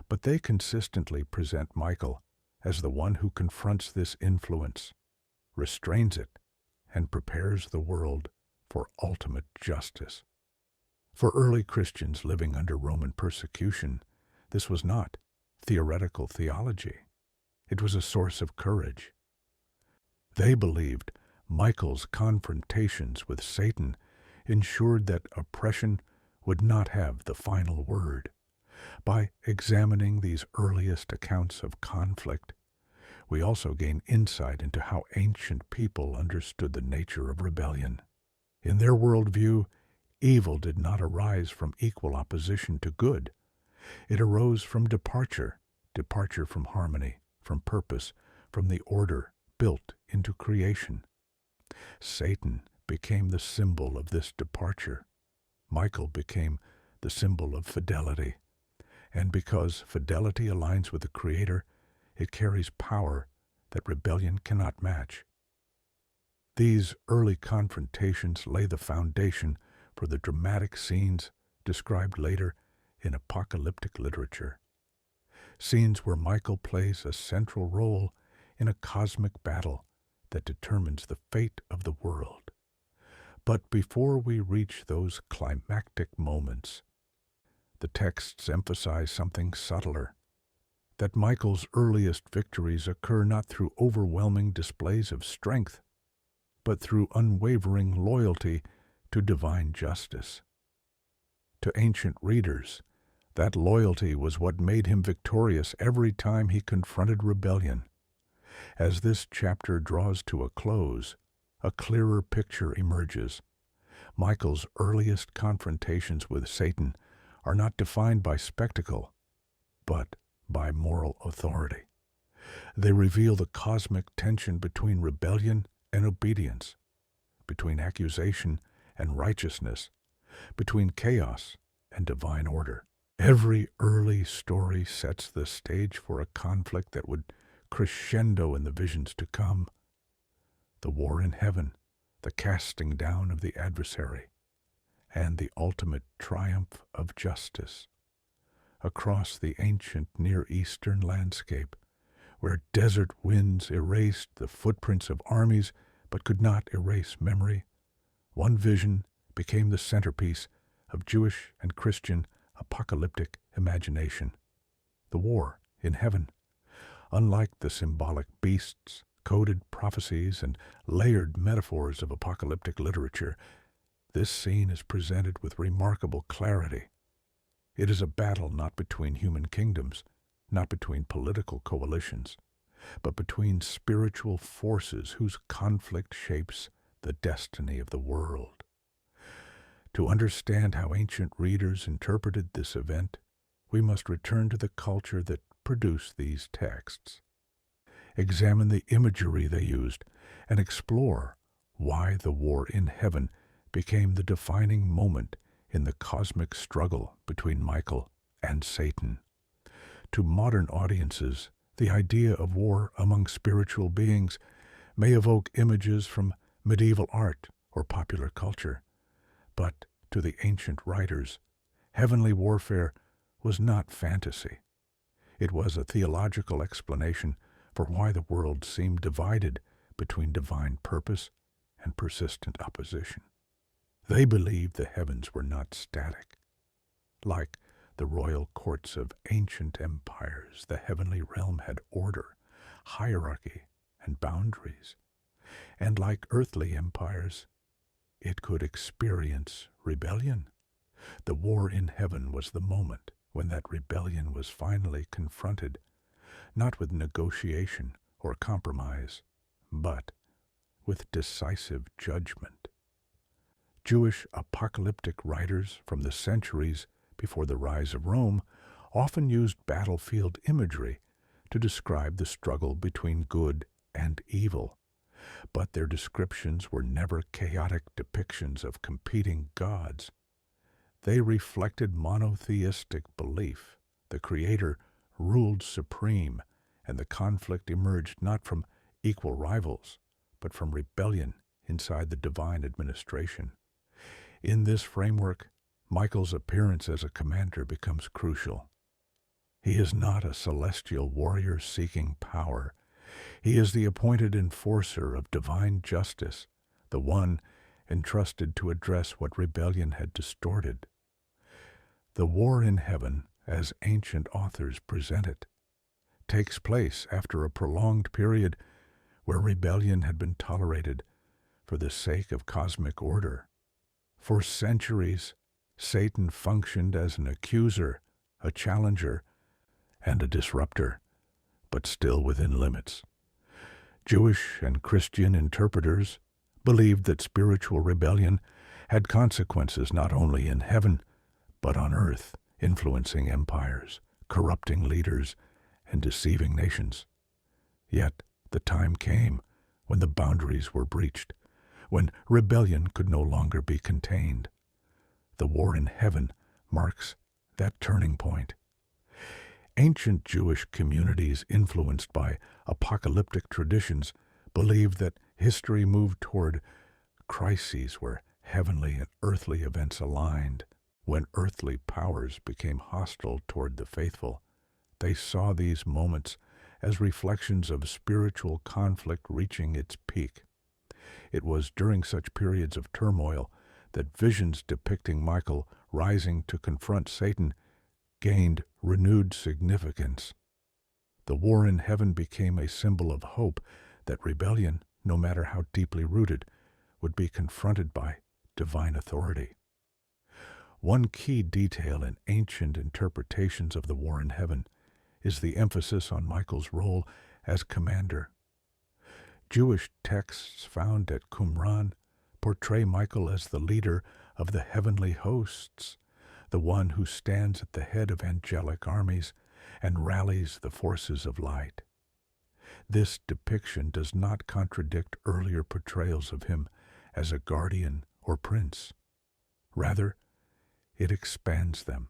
But they consistently present Michael as the one who confronts this influence, restrains it, and prepares the world for ultimate justice. For early Christians living under Roman persecution, this was not theoretical theology. It was a source of courage. They believed Michael's confrontations with Satan ensured that oppression would not have the final word. By examining these earliest accounts of conflict, we also gain insight into how ancient people understood the nature of rebellion. In their worldview, evil did not arise from equal opposition to good. It arose from departure from harmony, from purpose, from the order built into creation. Satan became the symbol of this departure. Michael became the symbol of fidelity. And because fidelity aligns with the Creator, it carries power that rebellion cannot match. These early confrontations lay the foundation for the dramatic scenes described later in apocalyptic literature. Scenes where Michael plays a central role in a cosmic battle that determines the fate of the world. But before we reach those climactic moments, the texts emphasize something subtler, that Michael's earliest victories occur not through overwhelming displays of strength, but through unwavering loyalty to divine justice. To ancient readers, that loyalty was what made him victorious every time he confronted rebellion. As this chapter draws to a close, a clearer picture emerges. Michael's earliest confrontations with Satan are not defined by spectacle, but by moral authority. They reveal the cosmic tension between rebellion and obedience, between accusation and righteousness, between chaos and divine order. Every early story sets the stage for a conflict that would crescendo in the visions to come. The war in heaven, the casting down of the adversary, and the ultimate triumph of justice. Across the ancient Near Eastern landscape, where desert winds erased the footprints of armies but could not erase memory, one vision became the centerpiece of Jewish and Christian apocalyptic imagination: the war in heaven. Unlike the symbolic beasts, coded prophecies, and layered metaphors of apocalyptic literature, this scene is presented with remarkable clarity. It is a battle not between human kingdoms, not between political coalitions, but between spiritual forces whose conflict shapes the destiny of the world. To understand how ancient readers interpreted this event, we must return to the culture that produced these texts. Examine the imagery they used and explore why the war in heaven became the defining moment in the cosmic struggle between Michael and Satan. To modern audiences, the idea of war among spiritual beings may evoke images from medieval art or popular culture, but to the ancient writers, heavenly warfare was not fantasy. It was a theological explanation for why the world seemed divided between divine purpose and persistent opposition. They believed the heavens were not static. Like the royal courts of ancient empires, the heavenly realm had order, hierarchy, and boundaries. And like earthly empires, it could experience rebellion. The war in heaven was the moment when that rebellion was finally confronted, not with negotiation or compromise, but with decisive judgment. Jewish apocalyptic writers from the centuries before the rise of Rome often used battlefield imagery to describe the struggle between good and evil, but their descriptions were never chaotic depictions of competing gods. They reflected monotheistic belief. The Creator ruled supreme, and the conflict emerged not from equal rivals, but from rebellion inside the divine administration. In this framework, Michael's appearance as a commander becomes crucial. He is not a celestial warrior seeking power. He is the appointed enforcer of divine justice, the one entrusted to address what rebellion had distorted. The war in heaven, as ancient authors present it, takes place after a prolonged period where rebellion had been tolerated for the sake of cosmic order. For centuries, Satan functioned as an accuser, a challenger, and a disruptor, but still within limits. Jewish and Christian interpreters believed that spiritual rebellion had consequences not only in heaven, but on earth, influencing empires, corrupting leaders, and deceiving nations. Yet the time came when the boundaries were breached, when rebellion could no longer be contained. The war in heaven marks that turning point. Ancient Jewish communities influenced by apocalyptic traditions believed that history moved toward crises where heavenly and earthly events aligned. When earthly powers became hostile toward the faithful, they saw these moments as reflections of spiritual conflict reaching its peak. It was during such periods of turmoil that visions depicting Michael rising to confront Satan gained renewed significance. The war in heaven became a symbol of hope that rebellion, no matter how deeply rooted, would be confronted by divine authority. One key detail in ancient interpretations of the war in heaven is the emphasis on Michael's role as commander. Jewish texts found at Qumran portray Michael as the leader of the heavenly hosts, the one who stands at the head of angelic armies and rallies the forces of light. This depiction does not contradict earlier portrayals of him as a guardian or prince. Rather, it expands them.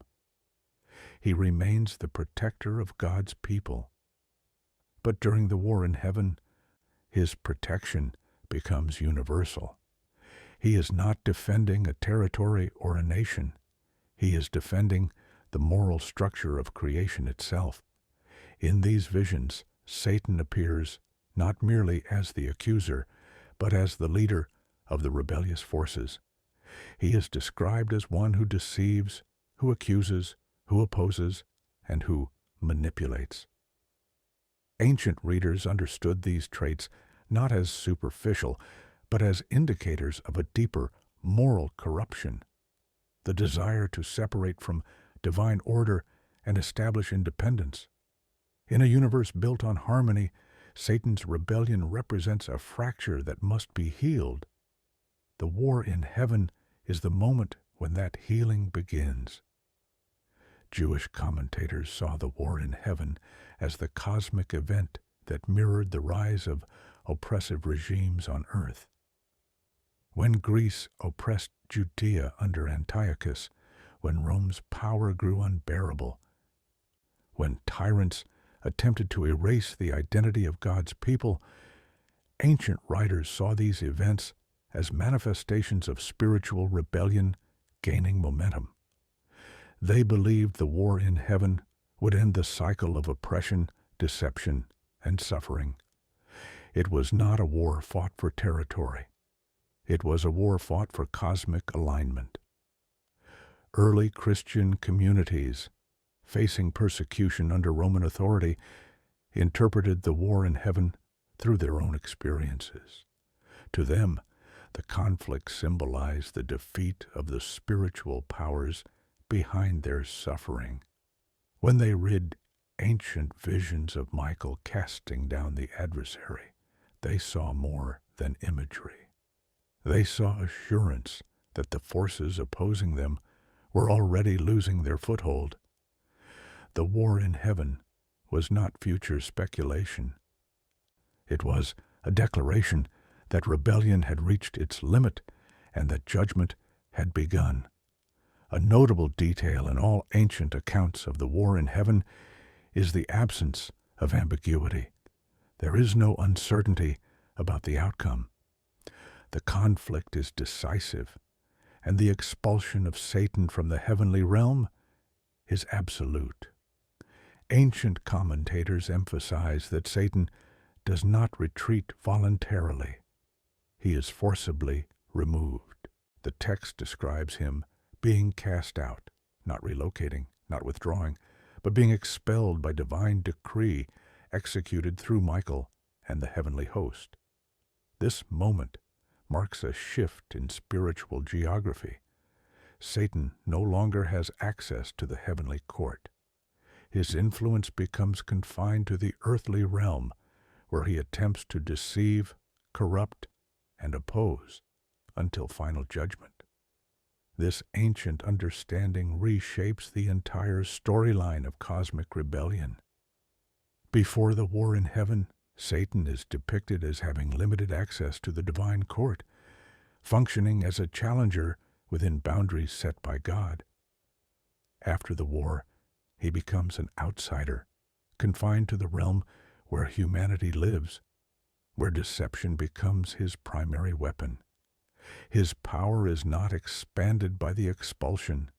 He remains the protector of God's people. But during the war in heaven, his protection becomes universal. He is not defending a territory or a nation. He is defending the moral structure of creation itself. In these visions, Satan appears not merely as the accuser, but as the leader of the rebellious forces. He is described as one who deceives, who accuses, who opposes, and who manipulates. Ancient readers understood these traits not as superficial, but as indicators of a deeper moral corruption, the desire to separate from divine order and establish independence. In a universe built on harmony, Satan's rebellion represents a fracture that must be healed. The war in heaven is the moment when that healing begins. Jewish commentators saw the war in heaven as the cosmic event that mirrored the rise of oppressive regimes on earth. When Greece oppressed Judea under Antiochus, when Rome's power grew unbearable, when tyrants attempted to erase the identity of God's people, ancient writers saw these events as manifestations of spiritual rebellion gaining momentum. They believed the war in heaven would end the cycle of oppression, deception, and suffering. It was not a war fought for territory. It was a war fought for cosmic alignment. Early Christian communities, facing persecution under Roman authority, interpreted the war in heaven through their own experiences. To them, the conflict symbolized the defeat of the spiritual powers behind their suffering. When they read ancient visions of Michael casting down the adversary, they saw more than imagery. They saw assurance that the forces opposing them were already losing their foothold. The war in heaven was not future speculation. It was a declaration that rebellion had reached its limit and that judgment had begun. A notable detail in all ancient accounts of the war in heaven is the absence of ambiguity. There is no uncertainty about the outcome. The conflict is decisive, and the expulsion of Satan from the heavenly realm is absolute. Ancient commentators emphasize that Satan does not retreat voluntarily. He is forcibly removed. The text describes him being cast out, not relocating, not withdrawing, but being expelled by divine decree executed through Michael and the heavenly host. This moment marks a shift in spiritual geography. Satan no longer has access to the heavenly court. His influence becomes confined to the earthly realm, where he attempts to deceive, corrupt, and oppose until final judgment. This ancient understanding reshapes the entire storyline of cosmic rebellion. Before the war in heaven, Satan is depicted as having limited access to the divine court, functioning as a challenger within boundaries set by God. After the war, he becomes an outsider, confined to the realm where humanity lives, where deception becomes his primary weapon. His power is not expanded by the expulsion.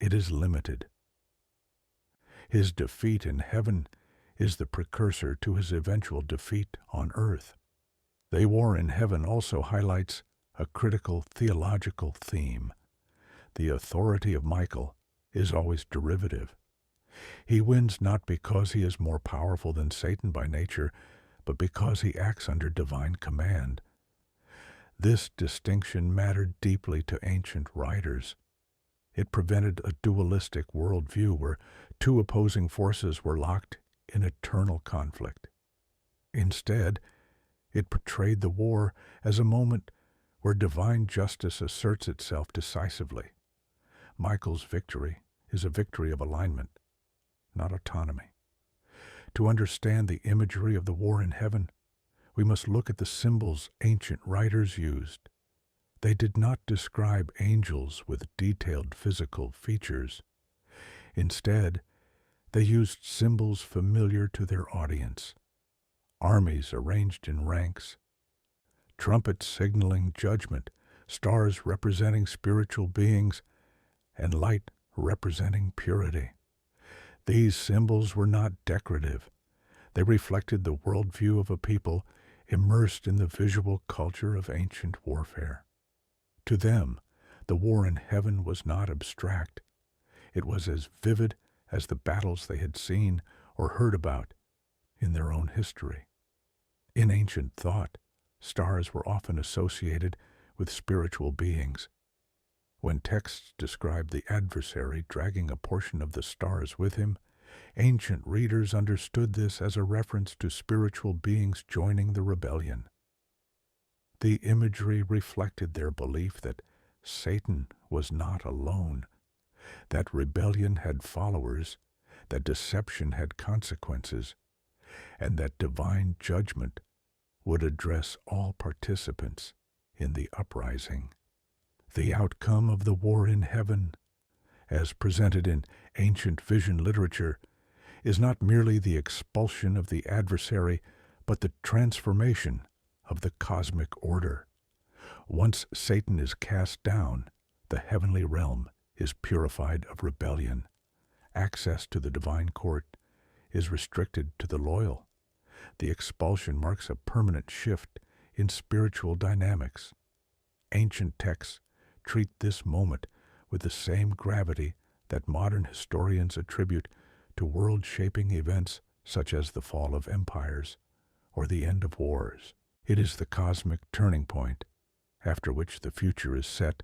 it is limited. His defeat in heaven is the precursor to his eventual defeat on earth. The war in heaven also highlights a critical theological theme. The authority of Michael is always derivative. He wins not because he is more powerful than Satan by nature, but because he acts under divine command. This distinction mattered deeply to ancient writers. It prevented a dualistic worldview where two opposing forces were locked in eternal conflict. Instead, it portrayed the war as a moment where divine justice asserts itself decisively. Michael's victory is a victory of alignment, not autonomy. To understand the imagery of the war in heaven, we must look at the symbols ancient writers used. They did not describe angels with detailed physical features. Instead, they used symbols familiar to their audience. Armies arranged in ranks, trumpets signaling judgment, stars representing spiritual beings, and light representing purity. These symbols were not decorative. They reflected the worldview of a people immersed in the visual culture of ancient warfare. To them, the war in heaven was not abstract. It was as vivid as the battles they had seen or heard about in their own history. In ancient thought, stars were often associated with spiritual beings. When texts described the adversary dragging a portion of the stars with him, ancient readers understood this as a reference to spiritual beings joining the rebellion. The imagery reflected their belief that Satan was not alone, that rebellion had followers, that deception had consequences, and that divine judgment would address all participants in the uprising. The outcome of the war in heaven, as presented in ancient vision literature, is not merely the expulsion of the adversary, but the transformation of the cosmic order. Once Satan is cast down, the heavenly realm is purified of rebellion. Access to the divine court is restricted to the loyal. The expulsion marks a permanent shift in spiritual dynamics. Ancient texts treat this moment with the same gravity that modern historians attribute to world-shaping events such as the fall of empires or the end of wars. It is the cosmic turning point, after which the future is set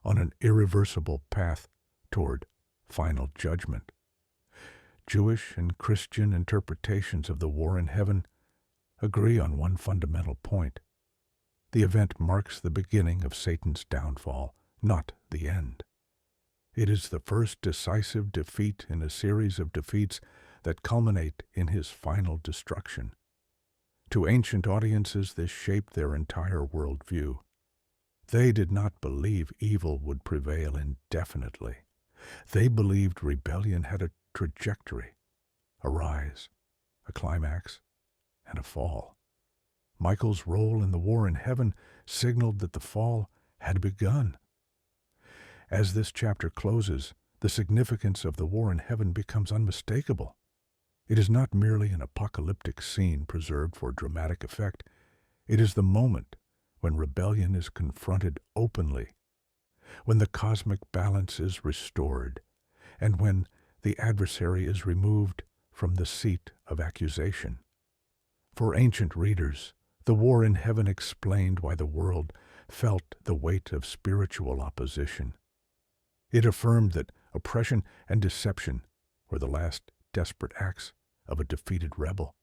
on an irreversible path toward final judgment. Jewish and Christian interpretations of the war in heaven agree on one fundamental point. The event marks the beginning of Satan's downfall, not the end. It is the first decisive defeat in a series of defeats that culminate in his final destruction. To ancient audiences, this shaped their entire worldview. They did not believe evil would prevail indefinitely. They believed rebellion had a trajectory, a rise, a climax, and a fall. Michael's role in the war in heaven signaled that the fall had begun. As this chapter closes, the significance of the war in heaven becomes unmistakable. It is not merely an apocalyptic scene preserved for dramatic effect. It is the moment when rebellion is confronted openly, when the cosmic balance is restored, and when the adversary is removed from the seat of accusation. For ancient readers, the war in heaven explained why the world felt the weight of spiritual opposition. It affirmed that oppression and deception were the last desperate acts of a defeated rebel.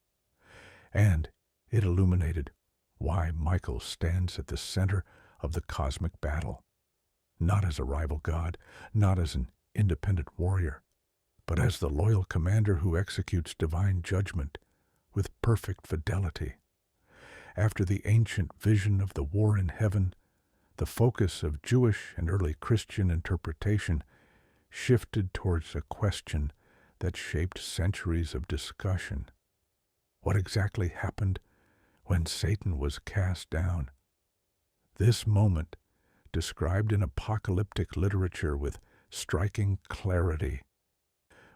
And it illuminated why Michael stands at the center of the cosmic battle, not as a rival god, not as an independent warrior, but as the loyal commander who executes divine judgment with perfect fidelity. After the ancient vision of the war in heaven, the focus of Jewish and early Christian interpretation shifted towards a question that shaped centuries of discussion. What exactly happened when Satan was cast down? This moment, described in apocalyptic literature with striking clarity,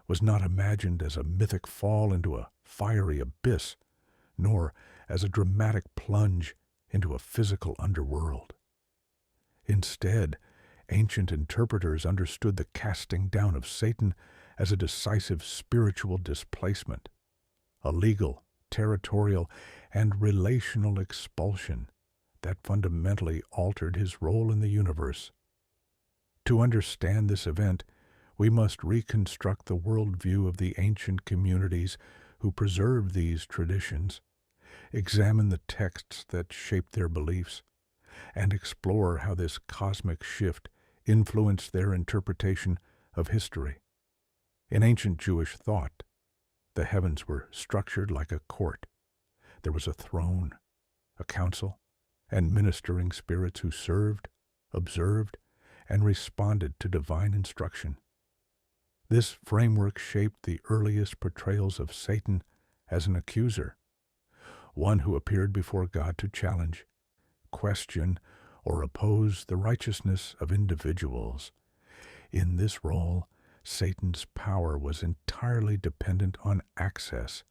was not imagined as a mythic fall into a fiery abyss, nor as a dramatic plunge into a physical underworld. Instead, ancient interpreters understood the casting down of Satan as a decisive spiritual displacement, a legal, territorial, and relational expulsion that fundamentally altered his role in the universe. To understand this event, we must reconstruct the worldview of the ancient communities who preserved these traditions, examine the texts that shaped their beliefs, and explore how this cosmic shift influenced their interpretation of history. In ancient Jewish thought, the heavens were structured like a court. There was a throne, a council, and ministering spirits who served, observed, and responded to divine instruction. This framework shaped the earliest portrayals of Satan as an accuser, one who appeared before God to challenge, question, or oppose the righteousness of individuals. In this role, Satan's power was entirely dependent on access.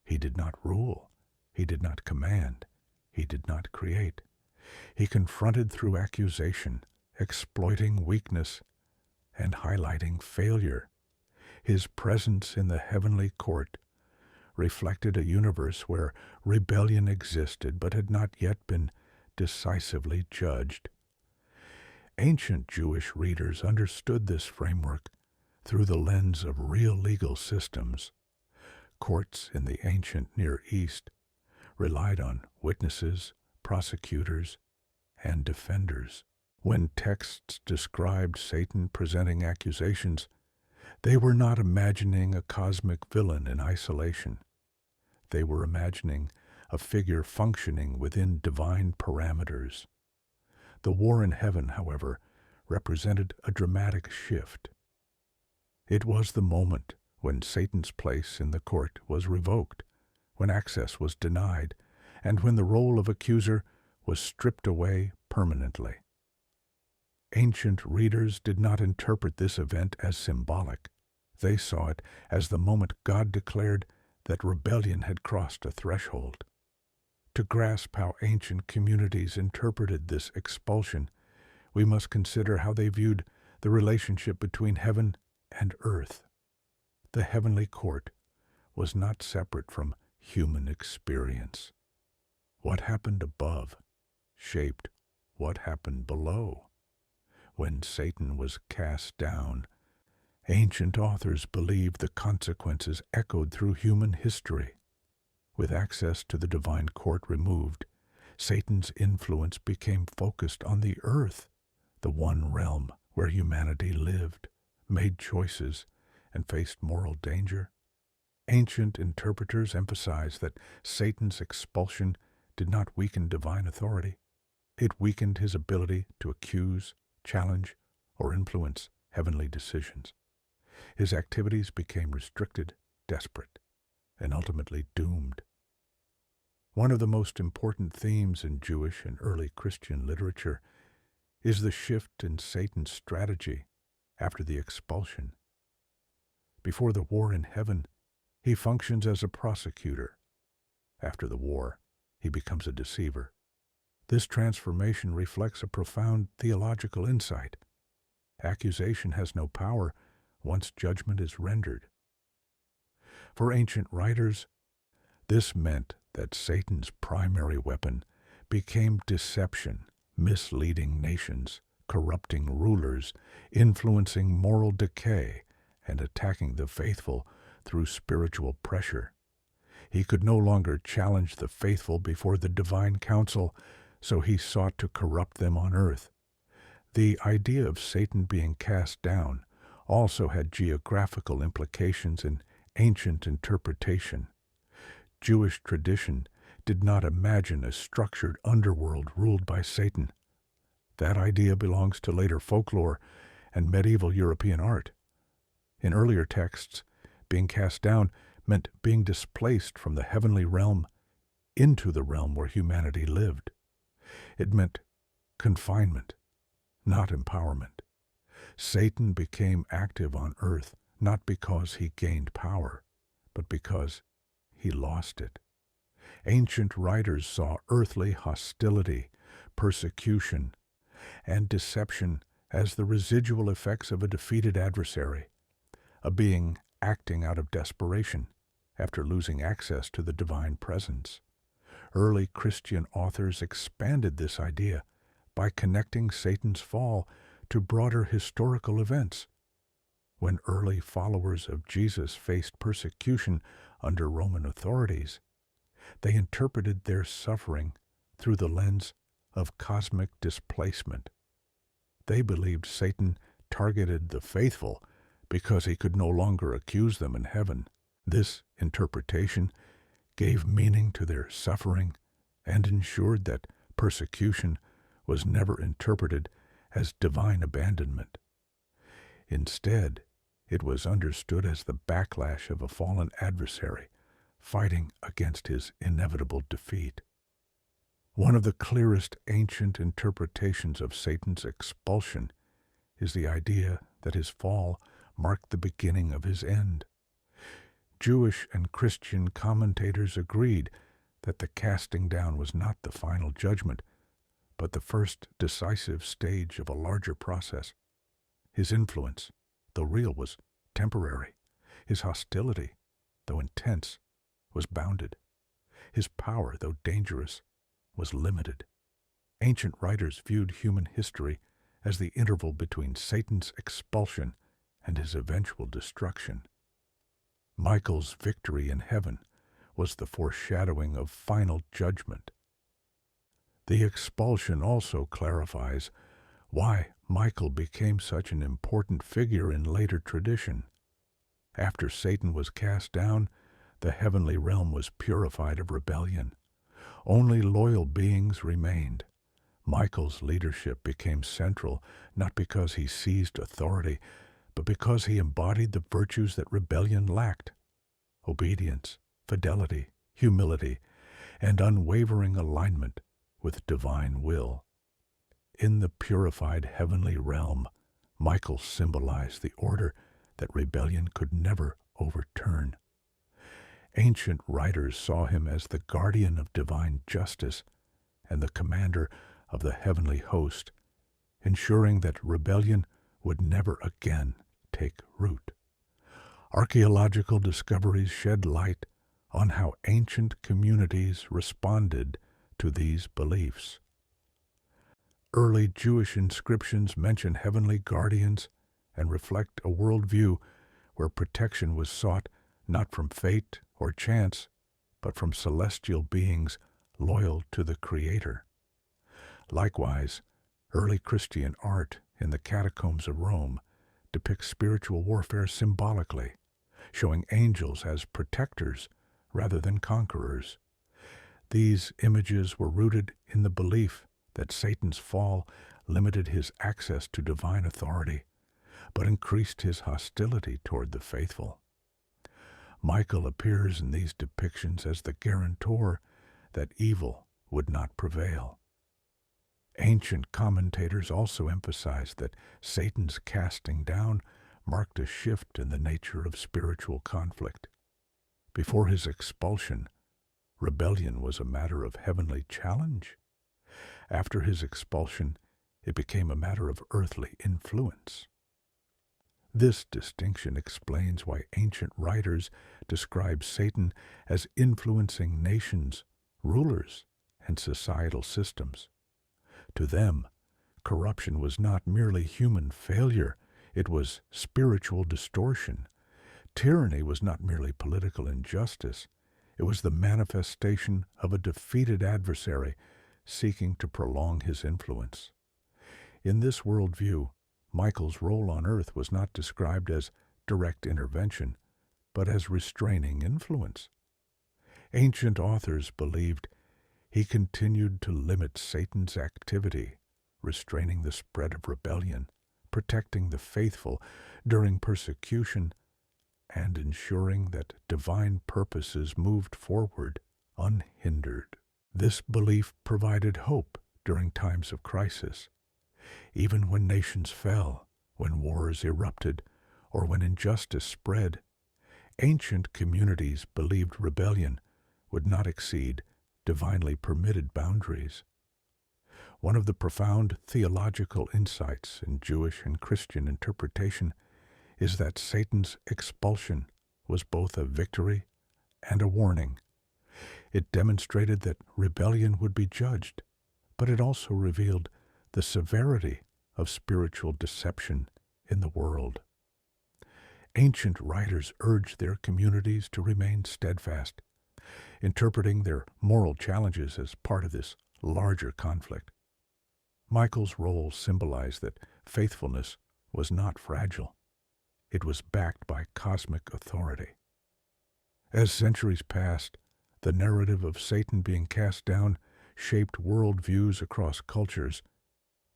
He did not rule. He did not command. He did not create. He confronted through accusation, exploiting weakness, and highlighting failure. His presence in the heavenly court reflected a universe where rebellion existed but had not yet been decisively judged. Ancient Jewish readers understood this framework through the lens of real legal systems. Courts in the ancient Near East relied on witnesses, prosecutors, and defenders. When texts described Satan presenting accusations, they were not imagining a cosmic villain in isolation. They were imagining a figure functioning within divine parameters. The war in heaven, however, represented a dramatic shift. It was the moment when Satan's place in the court was revoked, when access was denied, and when the role of accuser was stripped away permanently. Ancient readers did not interpret this event as symbolic. They saw it as the moment God declared that rebellion had crossed a threshold. To grasp how ancient communities interpreted this expulsion, we must consider how they viewed the relationship between heaven and earth. The heavenly court was not separate from human experience. What happened above shaped what happened below. When Satan was cast down, ancient authors believed the consequences echoed through human history. With access to the divine court removed, Satan's influence became focused on the earth, the one realm where humanity lived, made choices, and faced moral danger. Ancient interpreters emphasized that Satan's expulsion did not weaken divine authority. It weakened his ability to accuse, challenge, or influence heavenly decisions. His activities became restricted, desperate, and ultimately doomed. One of the most important themes in Jewish and early Christian literature is the shift in Satan's strategy after the expulsion. Before the war in heaven, he functions as a prosecutor. After the war, he becomes a deceiver. This transformation reflects a profound theological insight. Accusation has no power once judgment is rendered. For ancient writers, this meant that Satan's primary weapon became deception, misleading nations, corrupting rulers, influencing moral decay, and attacking the faithful through spiritual pressure. He could no longer challenge the faithful before the divine council, so he sought to corrupt them on earth. The idea of Satan being cast down also had geographical implications in ancient interpretation. Jewish tradition did not imagine a structured underworld ruled by Satan. That idea belongs to later folklore and medieval European art. In earlier texts, being cast down meant being displaced from the heavenly realm into the realm where humanity lived. It meant confinement, not empowerment. Satan became active on earth not because he gained power, but because he lost it. Ancient writers saw earthly hostility, persecution, and deception as the residual effects of a defeated adversary, a being acting out of desperation after losing access to the divine presence. Early Christian authors expanded this idea by connecting Satan's fall to broader historical events. When early followers of Jesus faced persecution under Roman authorities, they interpreted their suffering through the lens of cosmic displacement. They believed Satan targeted the faithful because he could no longer accuse them in heaven. This interpretation gave meaning to their suffering and ensured that persecution was never interpreted as divine abandonment. Instead, it was understood as the backlash of a fallen adversary fighting against his inevitable defeat. One of the clearest ancient interpretations of Satan's expulsion is the idea that his fall marked the beginning of his end. Jewish and Christian commentators agreed that the casting down was not the final judgment, but the first decisive stage of a larger process. His influence, though real, was temporary. His hostility, though intense, was bounded. His power, though dangerous, was limited. Ancient writers viewed human history as the interval between Satan's expulsion and his eventual destruction. Michael's victory in heaven was the foreshadowing of final judgment. The expulsion also clarifies why Michael became such an important figure in later tradition. After Satan was cast down, the heavenly realm was purified of rebellion. Only loyal beings remained. Michael's leadership became central not because he seized authority, but because he embodied the virtues that rebellion lacked: obedience, fidelity, humility, and unwavering alignment with divine will. In the purified heavenly realm, Michael symbolized the order that rebellion could never overturn. Ancient writers saw him as the guardian of divine justice and the commander of the heavenly host, ensuring that rebellion would never again take root. Archaeological discoveries shed light on how ancient communities responded to these beliefs. Early Jewish inscriptions mention heavenly guardians and reflect a worldview where protection was sought not from fate or chance, but from celestial beings loyal to the Creator. Likewise, early Christian art in the catacombs of Rome depicts spiritual warfare symbolically, showing angels as protectors rather than conquerors. These images were rooted in the belief that Satan's fall limited his access to divine authority, but increased his hostility toward the faithful. Michael appears in these depictions as the guarantor that evil would not prevail. Ancient commentators also emphasized that Satan's casting down marked a shift in the nature of spiritual conflict. Before his expulsion, rebellion was a matter of heavenly challenge. After his expulsion, it became a matter of earthly influence. This distinction explains why ancient writers describe Satan as influencing nations, rulers, and societal systems. To them, corruption was not merely human failure, it was spiritual distortion. Tyranny was not merely political injustice, it was the manifestation of a defeated adversary seeking to prolong his influence. In this worldview, Michael's role on earth was not described as direct intervention, but as restraining influence. Ancient authors believed he continued to limit Satan's activity, restraining the spread of rebellion, protecting the faithful during persecution, and ensuring that divine purposes moved forward unhindered. This belief provided hope during times of crisis. Even when nations fell when wars erupted, or when injustice spread, ancient communities believed rebellion would not exceed divinely permitted boundaries. One of the profound theological insights in Jewish and Christian interpretation is that Satan's expulsion was both a victory and a warning. It demonstrated that rebellion would be judged, but it also revealed the severity of spiritual deception in the world. Ancient writers urged their communities to remain steadfast, interpreting their moral challenges as part of this larger conflict. Michael's role symbolized that faithfulness was not fragile. It was backed by cosmic authority. As centuries passed, the narrative of Satan being cast down shaped worldviews across cultures.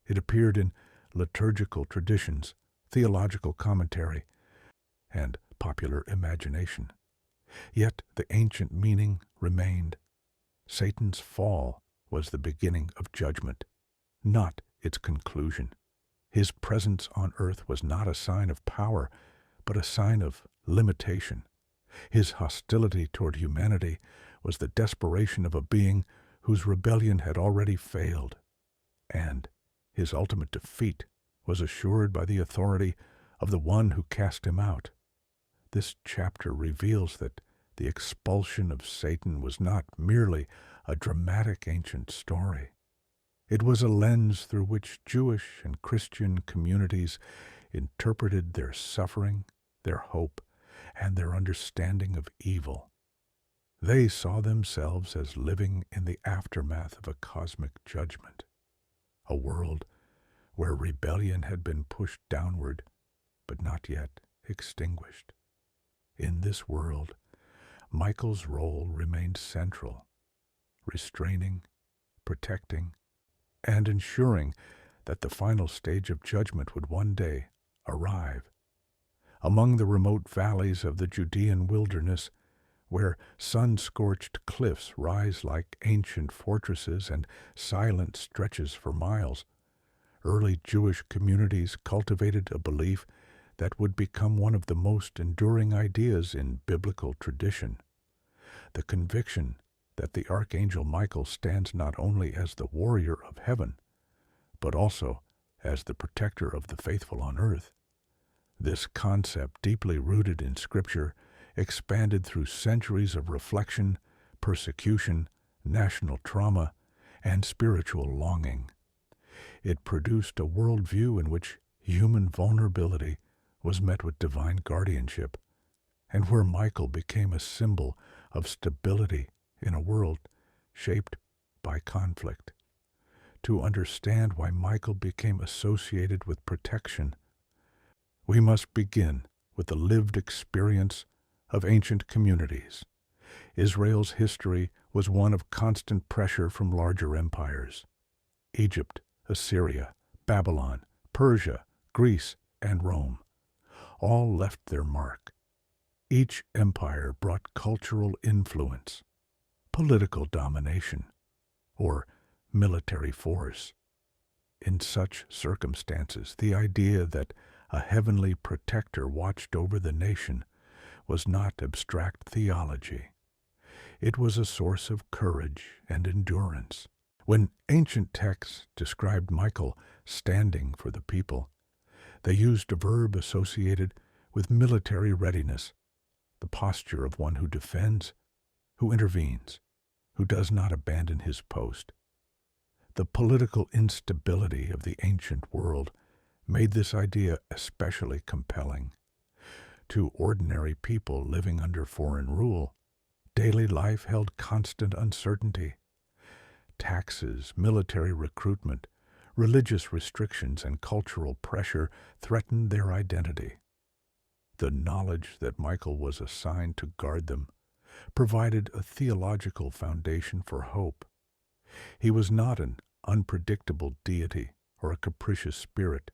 It appeared in liturgical traditions, theological commentary, and popular imagination. Yet the ancient meaning remained. Satan's fall was the beginning of judgment, not its conclusion. His presence on earth was not a sign of power, but a sign of limitation. His hostility toward humanity was the desperation of a being whose rebellion had already failed, and his ultimate defeat was assured by the authority of the one who cast him out. This chapter reveals that the expulsion of Satan was not merely a dramatic ancient story. It was a lens through which Jewish and Christian communities interpreted their suffering, their hope, and their understanding of evil. They saw themselves as living in the aftermath of a cosmic judgment, a world where rebellion had been pushed downward, but not yet extinguished. In this world, Michael's role remained central, restraining, protecting, and ensuring that the final stage of judgment would one day arrive. Among the remote valleys of the Judean wilderness, where sun-scorched cliffs rise like ancient fortresses and silent stretches for miles, early Jewish communities cultivated a belief that would become one of the most enduring ideas in biblical tradition: the conviction that the Archangel Michael stands not only as the warrior of heaven, but also as the protector of the faithful on earth. This concept, deeply rooted in Scripture, expanded through centuries of reflection, persecution, national trauma, and spiritual longing. It produced a worldview in which human vulnerability was met with divine guardianship, and where Michael became a symbol of stability in a world shaped by conflict. To understand why Michael became associated with protection, we must begin with the lived experience of ancient communities. Israel's history was one of constant pressure from larger empires. Egypt, Assyria, Babylon, Persia, Greece, and Rome all left their mark. Each empire brought cultural influence, political domination, or military force. In such circumstances, the idea that a heavenly protector watched over the nation was not abstract theology. It was a source of courage and endurance. When ancient texts described Michael standing for the people, they used a verb associated with military readiness, the posture of one who defends, who intervenes, who does not abandon his post. The political instability of the ancient world made this idea especially compelling. To ordinary people living under foreign rule, daily life held constant uncertainty. Taxes, military recruitment, religious restrictions, and cultural pressure threatened their identity. The knowledge that Michael was assigned to guard them provided a theological foundation for hope. He was not an unpredictable deity or a capricious spirit.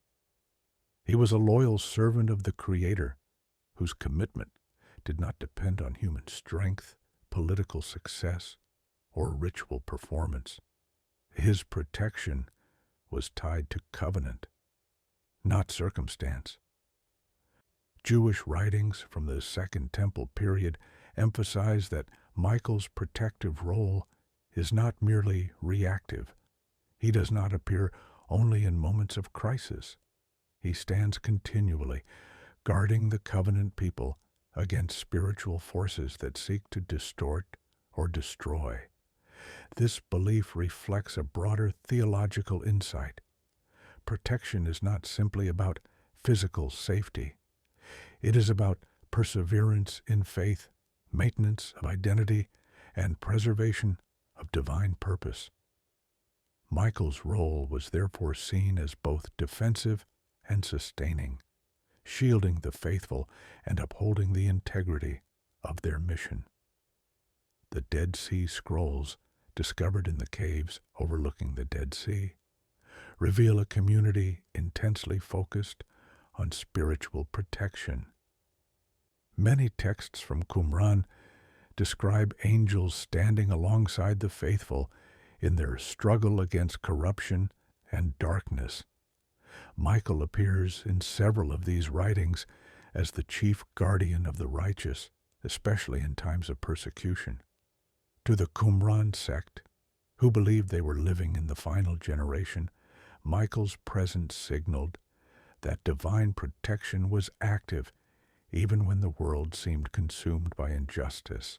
He was a loyal servant of the Creator, whose commitment did not depend on human strength, political success, or ritual performance. His protection was tied to covenant, not circumstance. Jewish writings from the Second Temple period emphasize that Michael's protective role is not merely reactive. He does not appear only in moments of crisis. He stands continually, guarding the covenant people against spiritual forces that seek to distort or destroy. This belief reflects a broader theological insight. Protection is not simply about physical safety. It is about perseverance in faith, maintenance of identity, and preservation of divine purpose. Michael's role was therefore seen as both defensive and sustaining, shielding the faithful and upholding the integrity of their mission. The Dead Sea Scrolls, discovered in the caves overlooking the Dead Sea, reveal a community intensely focused on spiritual protection. Many texts from Qumran describe angels standing alongside the faithful in their struggle against corruption and darkness. Michael appears in several of these writings as the chief guardian of the righteous, especially in times of persecution. To the Qumran sect, who believed they were living in the final generation, Michael's presence signaled that divine protection was active even when the world seemed consumed by injustice.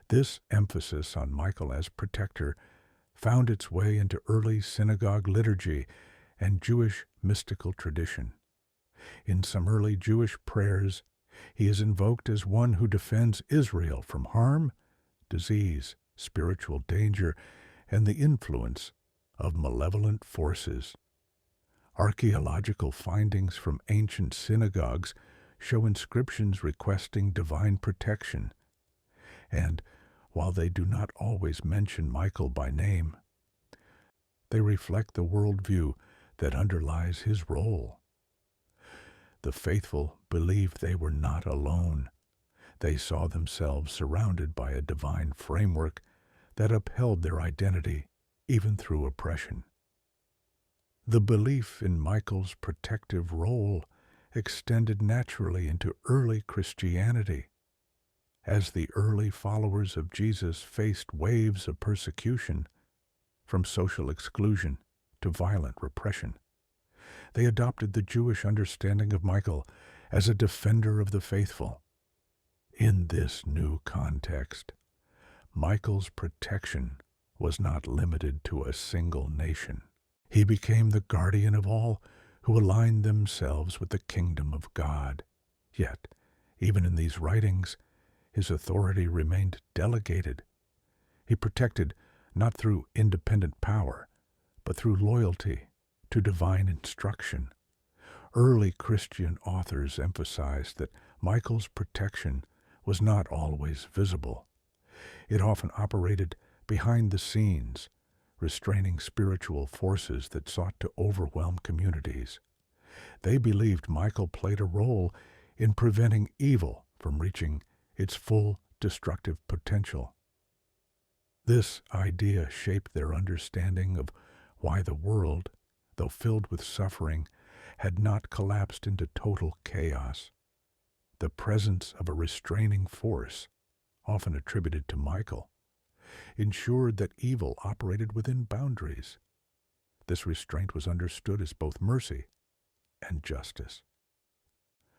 This emphasis on Michael as protector found its way into early synagogue liturgy and Jewish mystical tradition. In some early Jewish prayers, he is invoked as one who defends Israel from harm, disease, spiritual danger, and the influence of malevolent forces. Archaeological findings from ancient synagogues show inscriptions requesting divine protection, and while they do not always mention Michael by name, they reflect the worldview that underlies his role. The faithful believed they were not alone. They saw themselves surrounded by a divine framework that upheld their identity even through oppression. The belief in Michael's protective role extended naturally into early Christianity. As the early followers of Jesus faced waves of persecution, from social exclusion to violent repression, they adopted the Jewish understanding of Michael as a defender of the faithful. In this new context, Michael's protection was not limited to a single nation. He became the guardian of all who aligned themselves with the kingdom of God. Yet, even in these writings, his authority remained delegated. He protected not through independent power, but through loyalty to divine instruction. Early Christian authors emphasized that Michael's protection was not always visible. It often operated behind the scenes, restraining spiritual forces that sought to overwhelm communities. They believed Michael played a role in preventing evil from reaching its full destructive potential. This idea shaped their understanding of why the world, though filled with suffering, had not collapsed into total chaos. The presence of a restraining force, often attributed to Michael, ensured that evil operated within boundaries. This restraint was understood as both mercy and justice.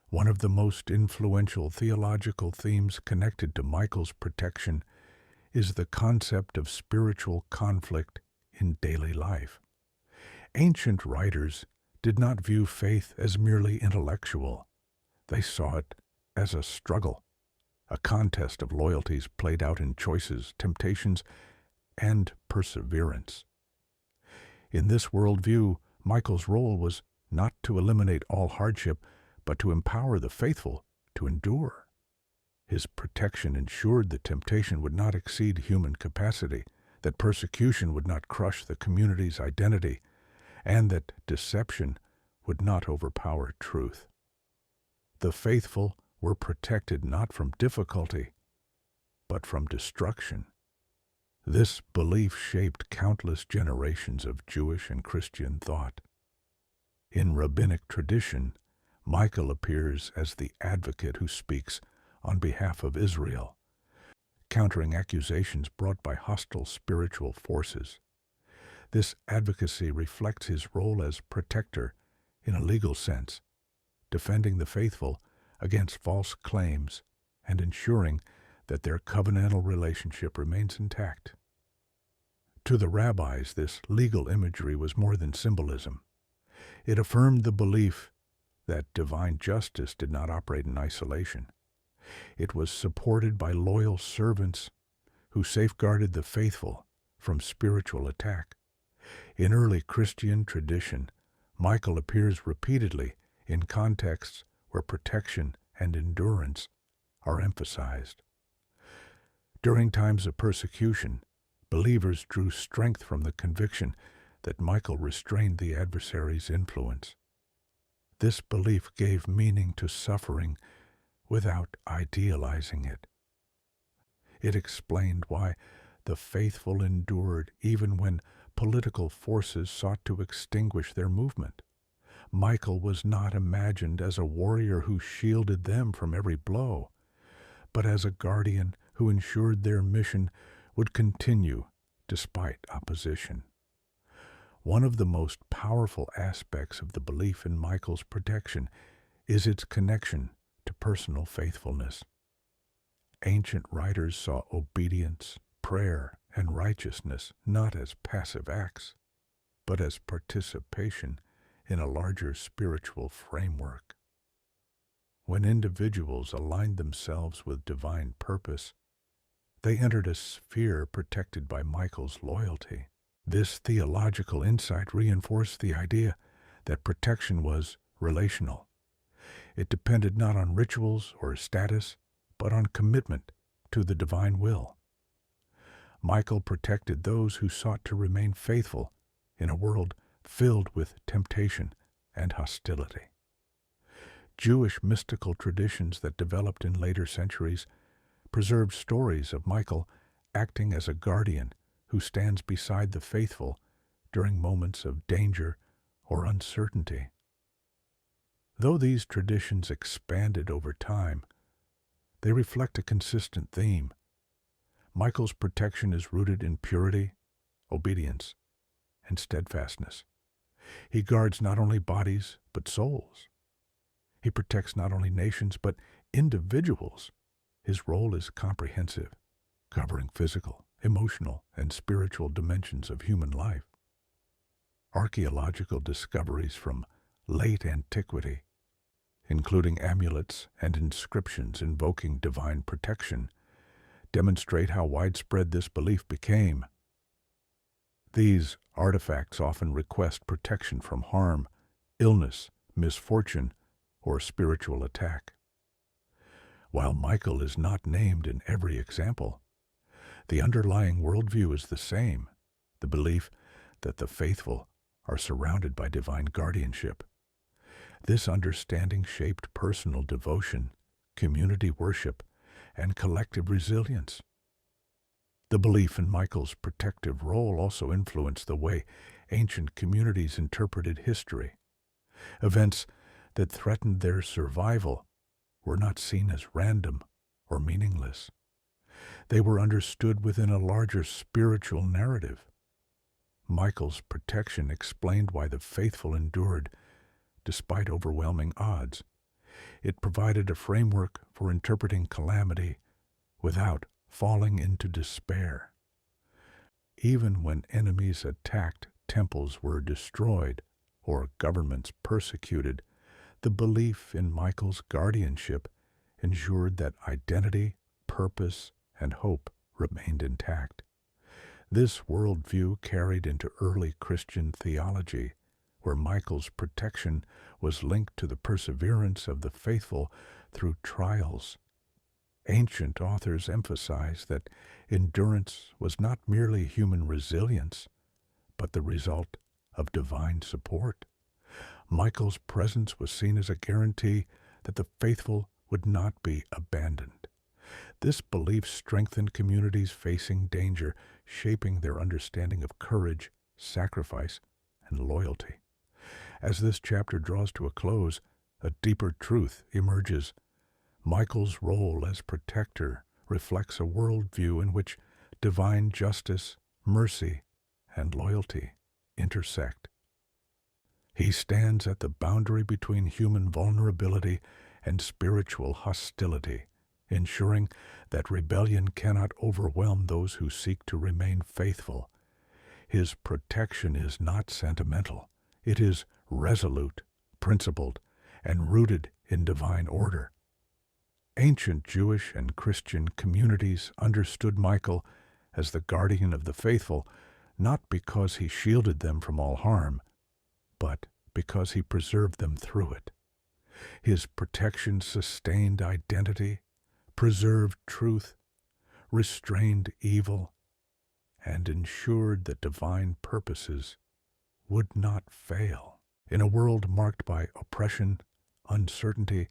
One of the most influential theological themes connected to Michael's protection is the concept of spiritual conflict in daily life. Ancient writers did not view faith as merely intellectual. They saw it as a struggle, a contest of loyalties played out in choices, temptations, and perseverance. In this worldview, Michael's role was not to eliminate all hardship, but to empower the faithful to endure. His protection ensured that temptation would not exceed human capacity, that persecution would not crush the community's identity, and that deception would not overpower truth. The faithful were protected not from difficulty, but from destruction. This belief shaped countless generations of Jewish and Christian thought. In rabbinic tradition, Michael appears as the advocate who speaks on behalf of Israel, countering accusations brought by hostile spiritual forces. This advocacy reflects his role as protector in a legal sense, defending the faithful against false claims and ensuring that their covenantal relationship remains intact. To the rabbis, this legal imagery was more than symbolism. It affirmed the belief that divine justice did not operate in isolation. It was supported by loyal servants who safeguarded the faithful from spiritual attack. In early Christian tradition, Michael appears repeatedly in contexts where protection and endurance are emphasized. During times of persecution, believers drew strength from the conviction that Michael restrained the adversary's influence. This belief gave meaning to suffering without idealizing it. It explained why the faithful endured even when political forces sought to extinguish their movement. Michael was not imagined as a warrior who shielded them from every blow, but as a guardian who ensured their mission would continue despite opposition. One of the most powerful aspects of the belief in Michael's protection is its connection to personal faithfulness. Ancient writers saw obedience, prayer, and righteousness not as passive acts, but as participation in a larger spiritual framework. When individuals aligned themselves with divine purpose, they entered a sphere protected by Michael's loyalty. This theological insight reinforced the idea that protection was relational. It depended not on rituals or status, but on commitment to the divine will. Michael protected those who sought to remain faithful in a world filled with temptation and hostility. Jewish mystical traditions that developed in later centuries preserved stories of Michael acting as a guardian who stands beside the faithful during moments of danger or uncertainty. Though these traditions expanded over time, they reflect a consistent theme. Michael's protection is rooted in purity, obedience, and steadfastness. He guards not only bodies, but souls. He protects not only nations, but individuals. His role is comprehensive, covering physical, emotional, and spiritual dimensions of human life. Archaeological discoveries from late antiquity, including amulets and inscriptions invoking divine protection, demonstrate how widespread this belief became. These artifacts often request protection from harm, illness, misfortune, or spiritual attack. While Michael is not named in every example, the underlying worldview is the same, the belief that the faithful are surrounded by divine guardianship. This understanding shaped personal devotion, community worship, and collective resilience. The belief in Michael's protective role also influenced the way ancient communities interpreted history. Events that threatened their survival were not seen as random or meaningless. They were understood within a larger spiritual narrative. Michael's protection explained why the faithful endured despite overwhelming odds. It provided a framework for interpreting calamity without falling into despair. Even when enemies attacked, temples were destroyed, or governments persecuted, the belief in Michael's guardianship ensured that identity, purpose, and hope remained intact. This worldview carried into early Christian theology, where Michael's protection was linked to the perseverance of the faithful through trials. Ancient authors emphasize that endurance was not merely human resilience, but the result of divine support. Michael's presence was seen as a guarantee that the faithful would not be abandoned. This belief strengthened communities facing danger, shaping their understanding of courage, sacrifice, and loyalty. As this chapter draws to a close, a deeper truth emerges. Michael's role as protector reflects a worldview in which divine justice, mercy, and loyalty intersect. He stands at the boundary between human vulnerability and spiritual hostility, ensuring that rebellion cannot overwhelm those who seek to remain faithful. His protection is not sentimental. It is resolute, principled, and rooted in divine order. Ancient Jewish and Christian communities understood Michael as the guardian of the faithful, not because he shielded them from all harm, but because he preserved them through it. His protection sustained identity, preserved truth, restrained evil, and ensured that divine purposes would not fail. In a world marked by oppression, uncertainty,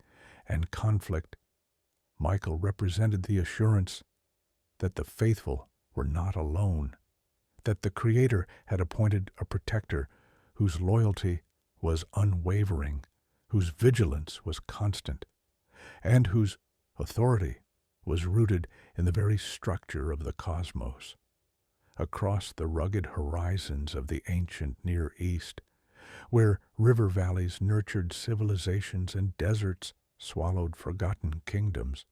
and conflict, Michael represented the assurance that the faithful were not alone, that the Creator had appointed a protector whose loyalty was unwavering, whose vigilance was constant, and whose authority was rooted in the very structure of the cosmos. Across the rugged horizons of the ancient Near East, where river valleys nurtured civilizations and deserts swallowed forgotten kingdoms,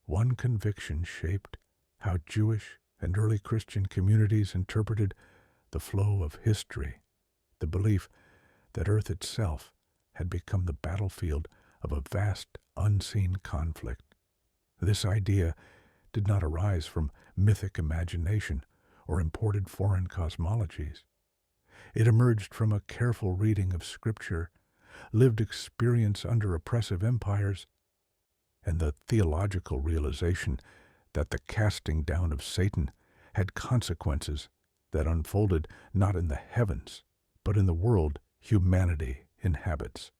one conviction shaped how Jewish and early Christian communities interpreted the flow of history, the belief that Earth itself had become the battlefield of a vast, unseen conflict. This idea did not arise from mythic imagination or imported foreign cosmologies. It emerged from a careful reading of Scripture, lived experience under oppressive empires, and the theological realization that the casting down of Satan had consequences that unfolded not in the heavens, but in the world humanity inhabits.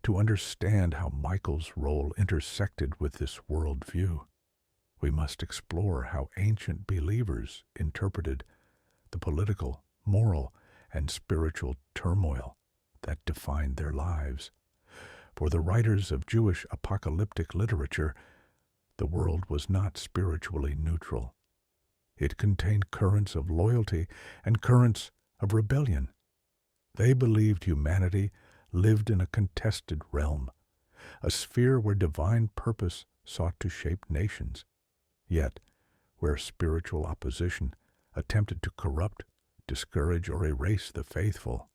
To understand how Michael's role intersected with this worldview, we must explore how ancient believers interpreted the political, moral, and spiritual turmoil that defined their lives. For the writers of Jewish apocalyptic literature, the world was not spiritually neutral. It contained currents of loyalty and currents of rebellion. They believed humanity lived in a contested realm, a sphere where divine purpose sought to shape nations, yet where spiritual opposition attempted to corrupt, discourage, or erase the faithful.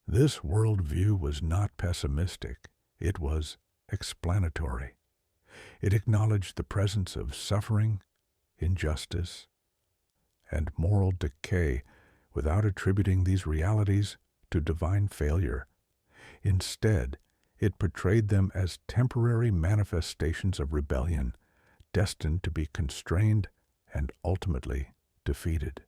This worldview was not pessimistic. It was explanatory. It acknowledged the presence of suffering, injustice, and moral decay without attributing these realities to divine failure. Instead, it portrayed them as temporary manifestations of rebellion, destined to be constrained and ultimately defeated.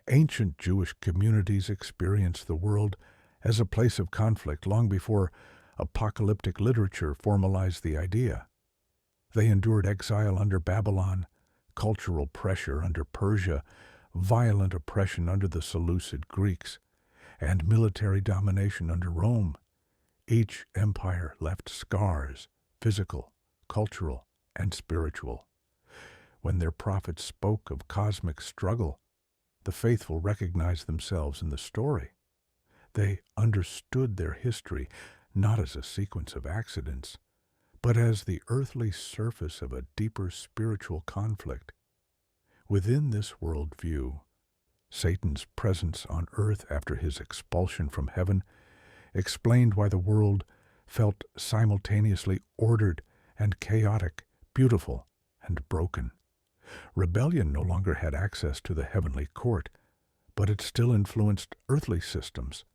Ancient Jewish communities experienced the world as a place of conflict long before apocalyptic literature formalized the idea. They endured exile under Babylon, cultural pressure under Persia, violent oppression under the Seleucid Greeks, and military domination under Rome. Each empire left scars, physical, cultural, and spiritual. When their prophets spoke of cosmic struggle, the faithful recognized themselves in the story. They understood their history not as a sequence of accidents, but as the earthly surface of a deeper spiritual conflict. Within this worldview, Satan's presence on earth after his expulsion from heaven explained why the world felt simultaneously ordered and chaotic, beautiful and broken. Rebellion no longer had access to the heavenly court, but it still influenced earthly systems.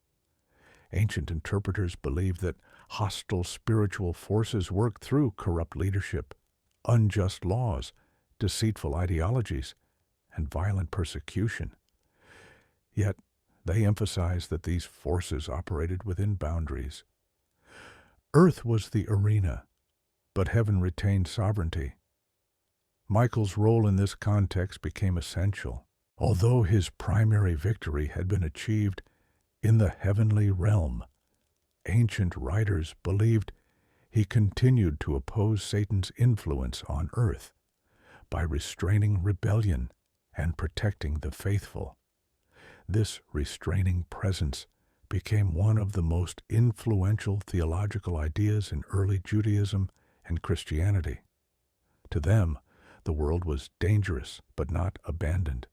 Ancient interpreters believed that hostile spiritual forces worked through corrupt leadership, unjust laws, deceitful ideologies, and violent persecution. Yet they emphasized that these forces operated within boundaries. Earth was the arena, but heaven retained sovereignty. Michael's role in this context became essential. Although his primary victory had been achieved, In the heavenly realm, ancient writers believed he continued to oppose Satan's influence on earth by restraining rebellion and protecting the faithful. This restraining presence became one of the most influential theological ideas in early Judaism and Christianity. To them, the world was dangerous but not abandoned.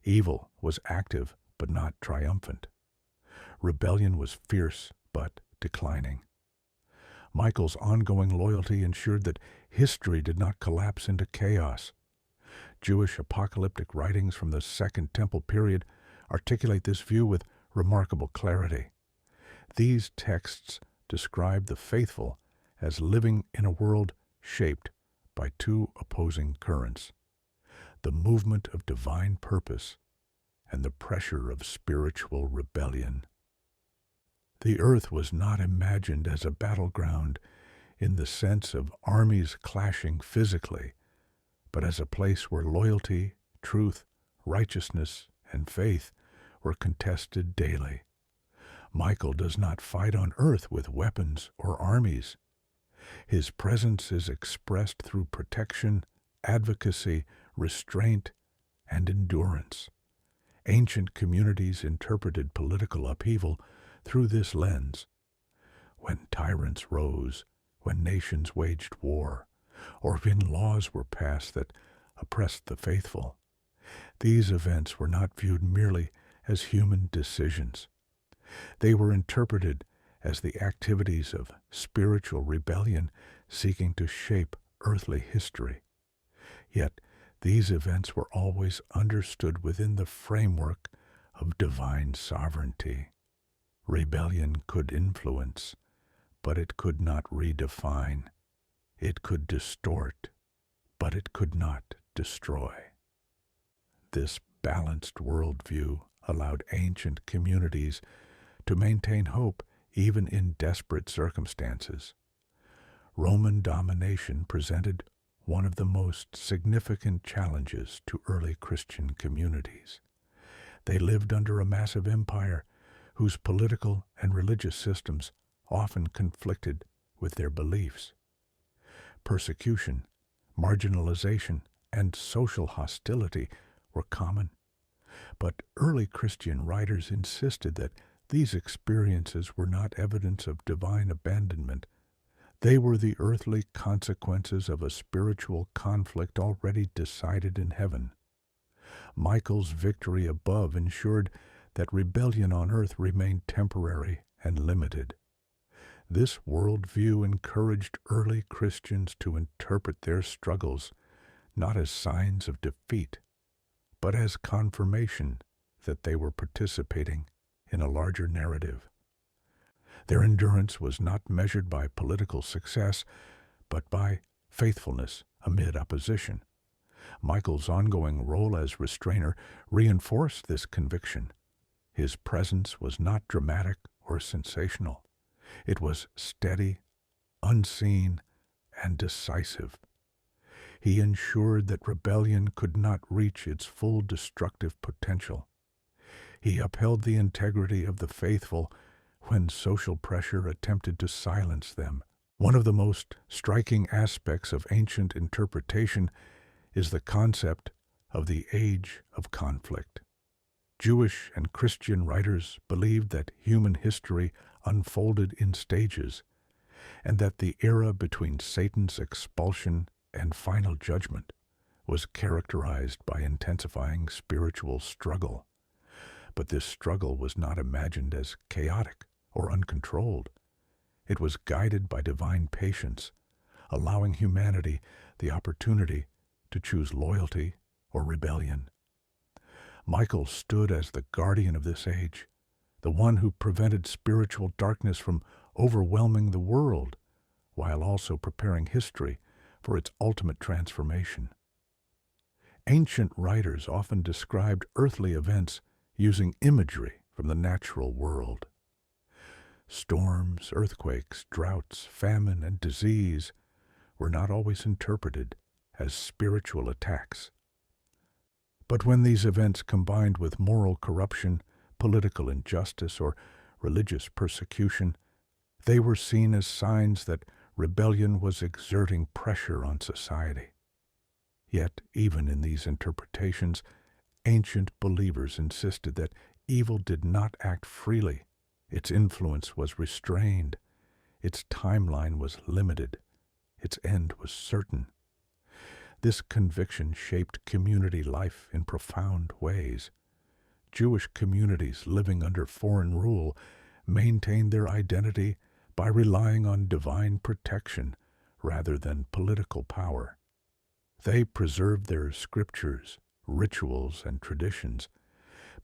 Evil was active but not triumphant. Rebellion was fierce but declining. Michael's ongoing loyalty ensured that history did not collapse into chaos. Jewish apocalyptic writings from the Second Temple period articulate this view with remarkable clarity. These texts describe the faithful as living in a world shaped by two opposing currents: the movement of divine purpose and the pressure of spiritual rebellion. The earth was not imagined as a battleground in the sense of armies clashing physically, but as a place where loyalty, truth, righteousness, and faith were contested daily. Michael does not fight on earth with weapons or armies. His presence is expressed through protection, advocacy, restraint, and endurance. Ancient communities interpreted political upheaval through this lens. When tyrants rose, when nations waged war, or when laws were passed that oppressed the faithful, these events were not viewed merely as human decisions. They were interpreted as the activities of spiritual rebellion seeking to shape earthly history. Yet these events were always understood within the framework of divine sovereignty. Rebellion could influence, but it could not redefine. It could distort, but it could not destroy. This balanced worldview allowed ancient communities to maintain hope even in desperate circumstances. Roman domination presented one of the most significant challenges to early Christian communities. They lived under a massive empire whose political and religious systems often conflicted with their beliefs. Persecution, marginalization, and social hostility were common, but early Christian writers insisted that these experiences were not evidence of divine abandonment. They were the earthly consequences of a spiritual conflict already decided in heaven. Michael's victory above ensured that rebellion on earth remained temporary and limited. This worldview encouraged early Christians to interpret their struggles not as signs of defeat, but as confirmation that they were participating in a larger narrative. Their endurance was not measured by political success, but by faithfulness amid opposition. Michael's ongoing role as restrainer reinforced this conviction. His presence was not dramatic or sensational. It was steady, unseen, and decisive. He ensured that rebellion could not reach its full destructive potential. He upheld the integrity of the faithful when social pressure attempted to silence them. One of the most striking aspects of ancient interpretation is the concept of the age of conflict. Jewish and Christian writers believed that human history unfolded in stages, and that the era between Satan's expulsion and final judgment was characterized by intensifying spiritual struggle. But this struggle was not imagined as chaotic or uncontrolled. It was guided by divine patience, allowing humanity the opportunity to choose loyalty or rebellion. Michael stood as the guardian of this age, the one who prevented spiritual darkness from overwhelming the world, while also preparing history for its ultimate transformation. Ancient writers often described earthly events using imagery from the natural world. Storms, earthquakes, droughts, famine, and disease were not always interpreted as spiritual attacks. But when these events combined with moral corruption, political injustice or religious persecution, they were seen as signs that rebellion was exerting pressure on society. Yet, even in these interpretations, ancient believers insisted that evil did not act freely. Its influence was restrained. Its timeline was limited. Its end was certain. This conviction shaped community life in profound ways. Jewish communities living under foreign rule maintained their identity by relying on divine protection rather than political power. They preserved their scriptures, rituals, and traditions,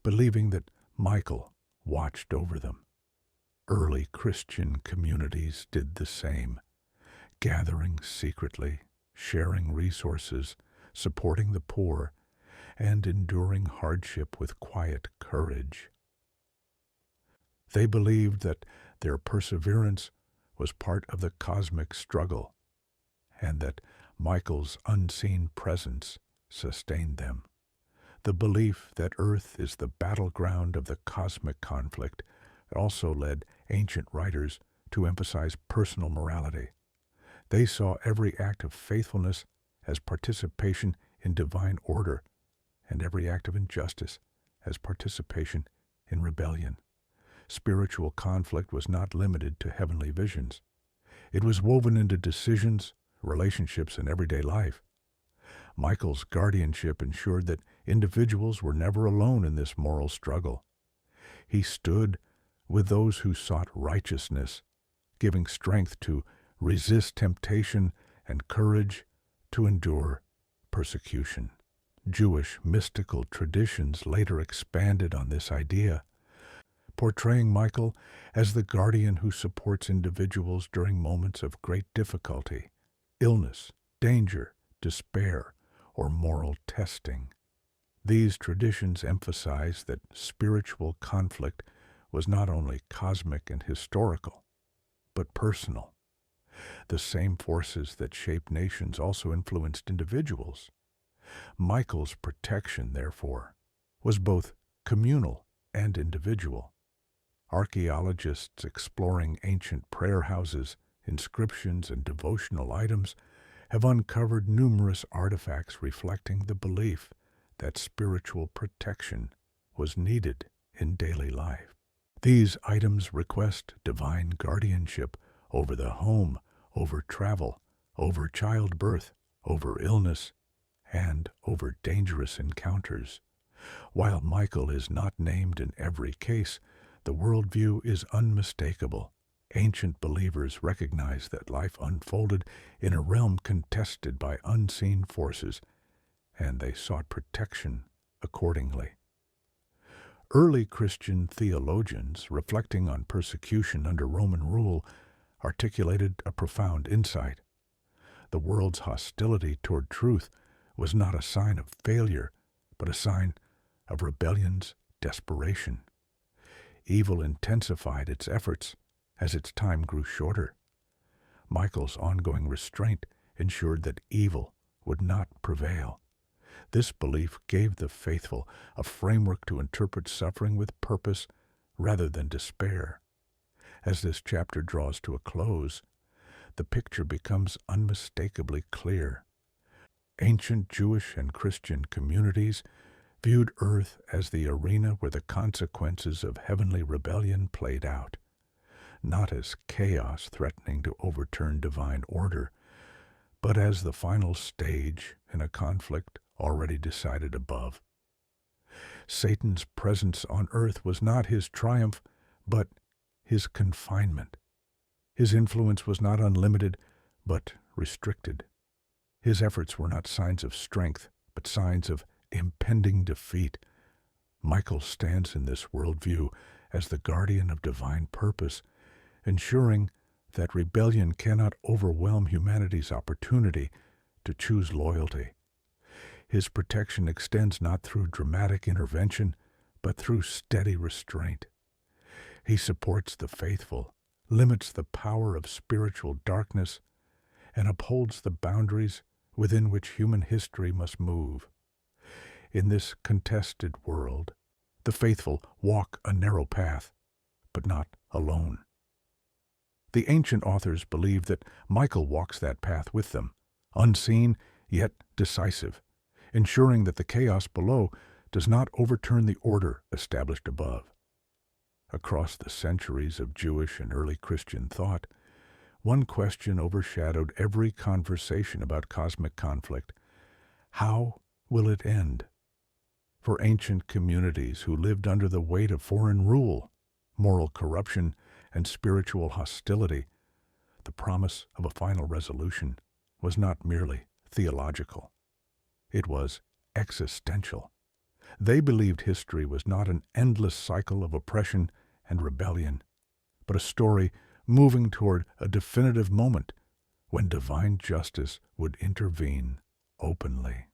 believing that Michael watched over them. Early Christian communities did the same, gathering secretly, sharing resources, supporting the poor, and enduring hardship with quiet courage. They believed that their perseverance was part of the cosmic struggle, and that Michael's unseen presence sustained them. The belief that Earth is the battleground of the cosmic conflict also led ancient writers to emphasize personal morality. They saw every act of faithfulness as participation in divine order, and every act of injustice as participation in rebellion. Spiritual conflict was not limited to heavenly visions. It was woven into decisions, relationships, and everyday life. Michael's guardianship ensured that individuals were never alone in this moral struggle. He stood with those who sought righteousness, giving strength to resist temptation and courage to endure persecution. Jewish mystical traditions later expanded on this idea, portraying Michael as the guardian who supports individuals during moments of great difficulty, illness, danger, despair, or moral testing. These traditions emphasize that spiritual conflict was not only cosmic and historical, but personal. The same forces that shaped nations also influenced individuals. Michael's protection, therefore, was both communal and individual. Archaeologists exploring ancient prayer houses, inscriptions, and devotional items have uncovered numerous artifacts reflecting the belief that spiritual protection was needed in daily life. These items request divine guardianship over the home, over travel, over childbirth, over illness, and over dangerous encounters. While Michael is not named in every case, the worldview is unmistakable. Ancient believers recognized that life unfolded in a realm contested by unseen forces, and they sought protection accordingly. Early Christian theologians, reflecting on persecution under Roman rule, articulated a profound insight. The world's hostility toward truth was not a sign of failure, but a sign of rebellion's desperation. Evil intensified its efforts as its time grew shorter. Michael's ongoing restraint ensured that evil would not prevail. This belief gave the faithful a framework to interpret suffering with purpose rather than despair. As this chapter draws to a close, the picture becomes unmistakably clear. Ancient Jewish and Christian communities viewed earth as the arena where the consequences of heavenly rebellion played out, not as chaos threatening to overturn divine order, but as the final stage in a conflict already decided above. Satan's presence on earth was not his triumph, but his confinement. His influence was not unlimited, but restricted. His efforts were not signs of strength, but signs of impending defeat. Michael stands in this worldview as the guardian of divine purpose, ensuring that rebellion cannot overwhelm humanity's opportunity to choose loyalty. His protection extends not through dramatic intervention, but through steady restraint. He supports the faithful, limits the power of spiritual darkness, and upholds the boundaries within which human history must move. In this contested world, The faithful walk a narrow path, but not alone. The ancient authors believe that Michael walks that path with them, unseen yet decisive, ensuring that the chaos below does not overturn the order established above. Across the centuries of Jewish and early Christian thought, one question overshadowed every conversation about cosmic conflict: how will it end? For ancient communities who lived under the weight of foreign rule, moral corruption, and spiritual hostility, the promise of a final resolution was not merely theological. It was existential. They believed history was not an endless cycle of oppression and rebellion, but a story moving toward a definitive moment when divine justice would intervene openly.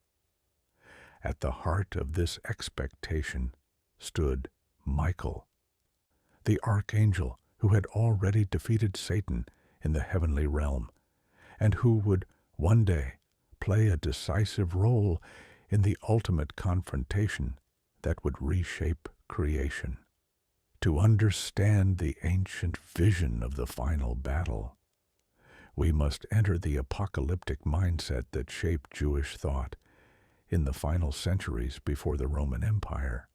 At the heart of this expectation stood Michael, the Archangel who had already defeated Satan in the heavenly realm, and who would one day play a decisive role in the ultimate confrontation that would reshape creation. To understand the ancient vision of the final battle, we must enter the apocalyptic mindset that shaped Jewish thought in the final centuries before the Roman Empire.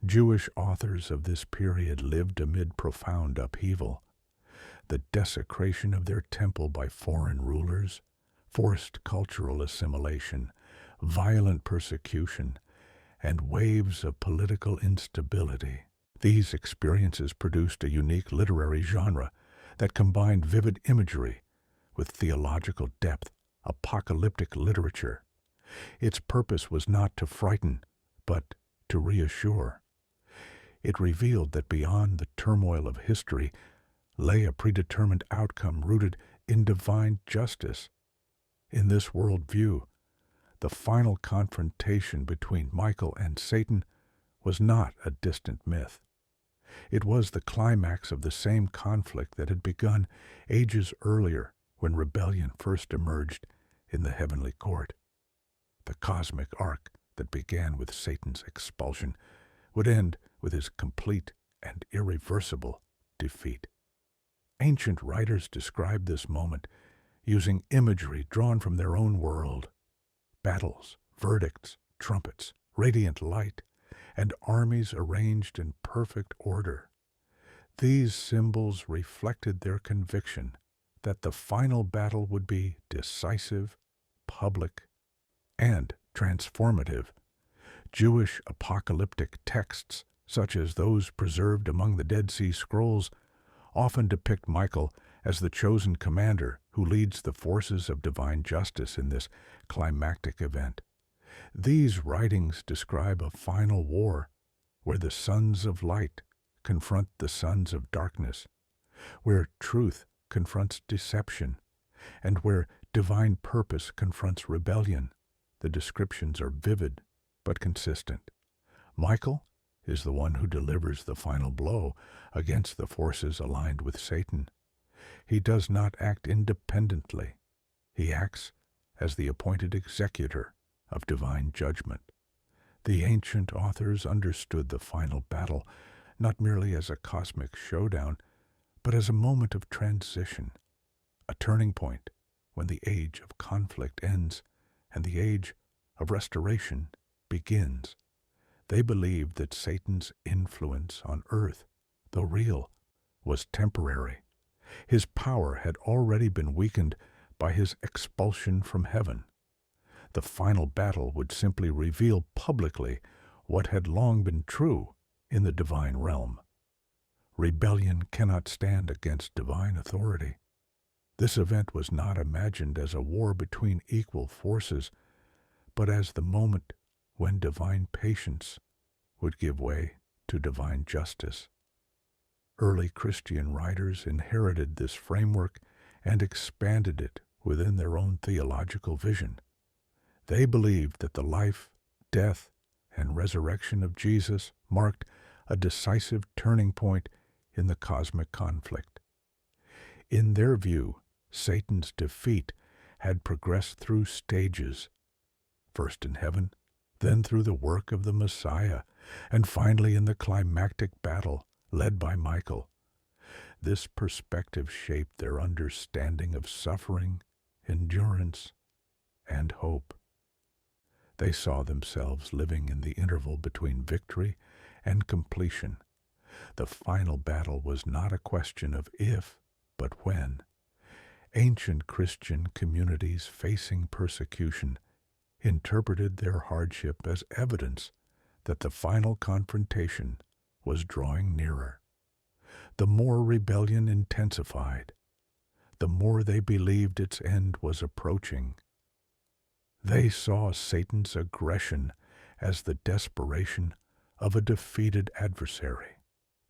Jewish authors of this period lived amid profound upheaval. The desecration of their temple by foreign rulers, forced cultural assimilation, violent persecution, and waves of political instability. These experiences produced a unique literary genre that combined vivid imagery with theological depth, apocalyptic literature. Its purpose was not to frighten, but to reassure. It revealed that beyond the turmoil of history lay a predetermined outcome rooted in divine justice. In this worldview, the final confrontation between Michael and Satan was not a distant myth. It was the climax of the same conflict that had begun ages earlier when rebellion first emerged in the heavenly court. The cosmic arc that began with Satan's expulsion would end with his complete and irreversible defeat. Ancient writers described this moment using imagery drawn from their own world: battles, verdicts, trumpets, radiant light, and armies arranged in perfect order. These symbols reflected their conviction that the final battle would be decisive, public, and transformative. Jewish apocalyptic texts, such as those preserved among the Dead Sea Scrolls, often depict Michael as the chosen commander who leads the forces of divine justice in this climactic event. These writings describe a final war where the sons of light confront the sons of darkness, where truth confronts deception, and where divine purpose confronts rebellion. The descriptions are vivid but consistent. Michael is the one who delivers the final blow against the forces aligned with Satan. He does not act independently. He acts as the appointed executor of divine judgment. The ancient authors understood the final battle not merely as a cosmic showdown, but as a moment of transition, a turning point when the age of conflict ends and the age of restoration begins. They believed that Satan's influence on earth, though real, was temporary. His power had already been weakened by his expulsion from heaven. The final battle would simply reveal publicly what had long been true in the divine realm. Rebellion cannot stand against divine authority. This event was not imagined as a war between equal forces, but as the moment when divine patience would give way to divine justice. Early Christian writers inherited this framework and expanded it within their own theological vision. They believed that the life, death, and resurrection of Jesus marked a decisive turning point in the cosmic conflict. In their view, Satan's defeat had progressed through stages, first in heaven, then through the work of the Messiah, and finally in the climactic battle led by Michael. This perspective shaped their understanding of suffering, endurance, and hope. They saw themselves living in the interval between victory and completion. The final battle was not a question of if, but when. Ancient Christian communities facing persecution interpreted their hardship as evidence that the final confrontation was drawing nearer. The more rebellion intensified, the more they believed its end was approaching. They saw Satan's aggression as the desperation of a defeated adversary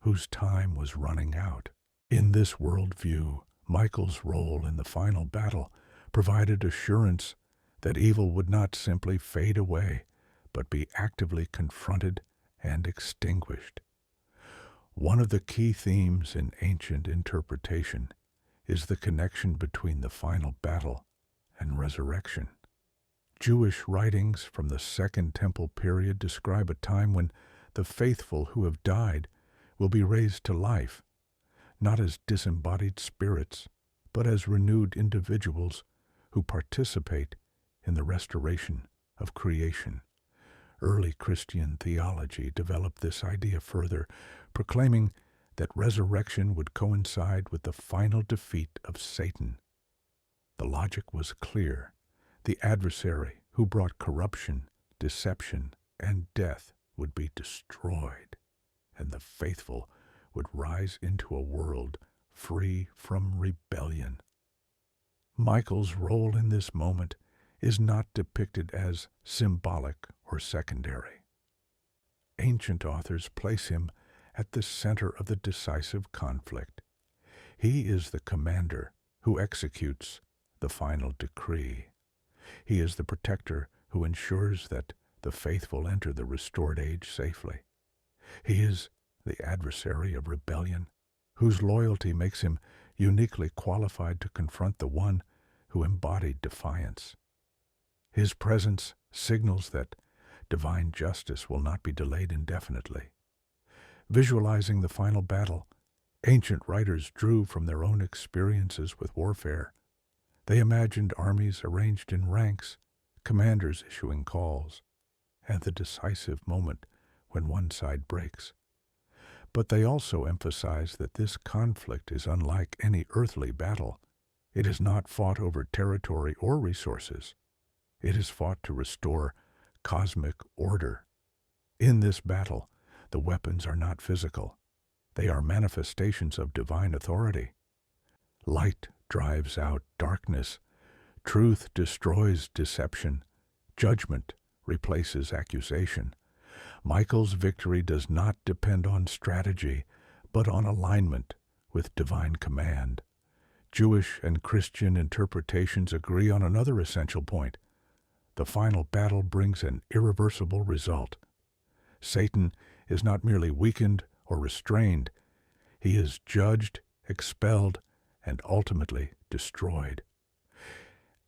whose time was running out. In this worldview, Michael's role in the final battle provided assurance that evil would not simply fade away, but be actively confronted and extinguished. One of the key themes in ancient interpretation is the connection between the final battle and resurrection. Jewish writings from the Second Temple period describe a time when the faithful who have died will be raised to life, not as disembodied spirits, but as renewed individuals who participate in the restoration of creation. Early Christian theology developed this idea further, proclaiming that resurrection would coincide with the final defeat of Satan. The logic was clear. The adversary who brought corruption, deception, and death would be destroyed, and the faithful would rise into a world free from rebellion. Michael's role in this moment is not depicted as symbolic or secondary. Ancient authors place him at the center of the decisive conflict. He is the commander who executes the final decree. He is the protector who ensures that the faithful enter the restored age safely. He is the adversary of rebellion, whose loyalty makes him uniquely qualified to confront the one who embodied defiance. His presence signals that divine justice will not be delayed indefinitely. Visualizing the final battle, ancient writers drew from their own experiences with warfare. They imagined armies arranged in ranks, commanders issuing calls, and the decisive moment when one side breaks. But they also emphasized that this conflict is unlike any earthly battle. It is not fought over territory or resources. It is fought to restore cosmic order. In this battle, the weapons are not physical. They are manifestations of divine authority. Light drives out darkness. Truth destroys deception. Judgment replaces accusation. Michael's victory does not depend on strategy, but on alignment with divine command. Jewish and Christian interpretations agree on another essential point. The final battle brings an irreversible result. Satan is not merely weakened or restrained. He is judged, expelled, and ultimately destroyed.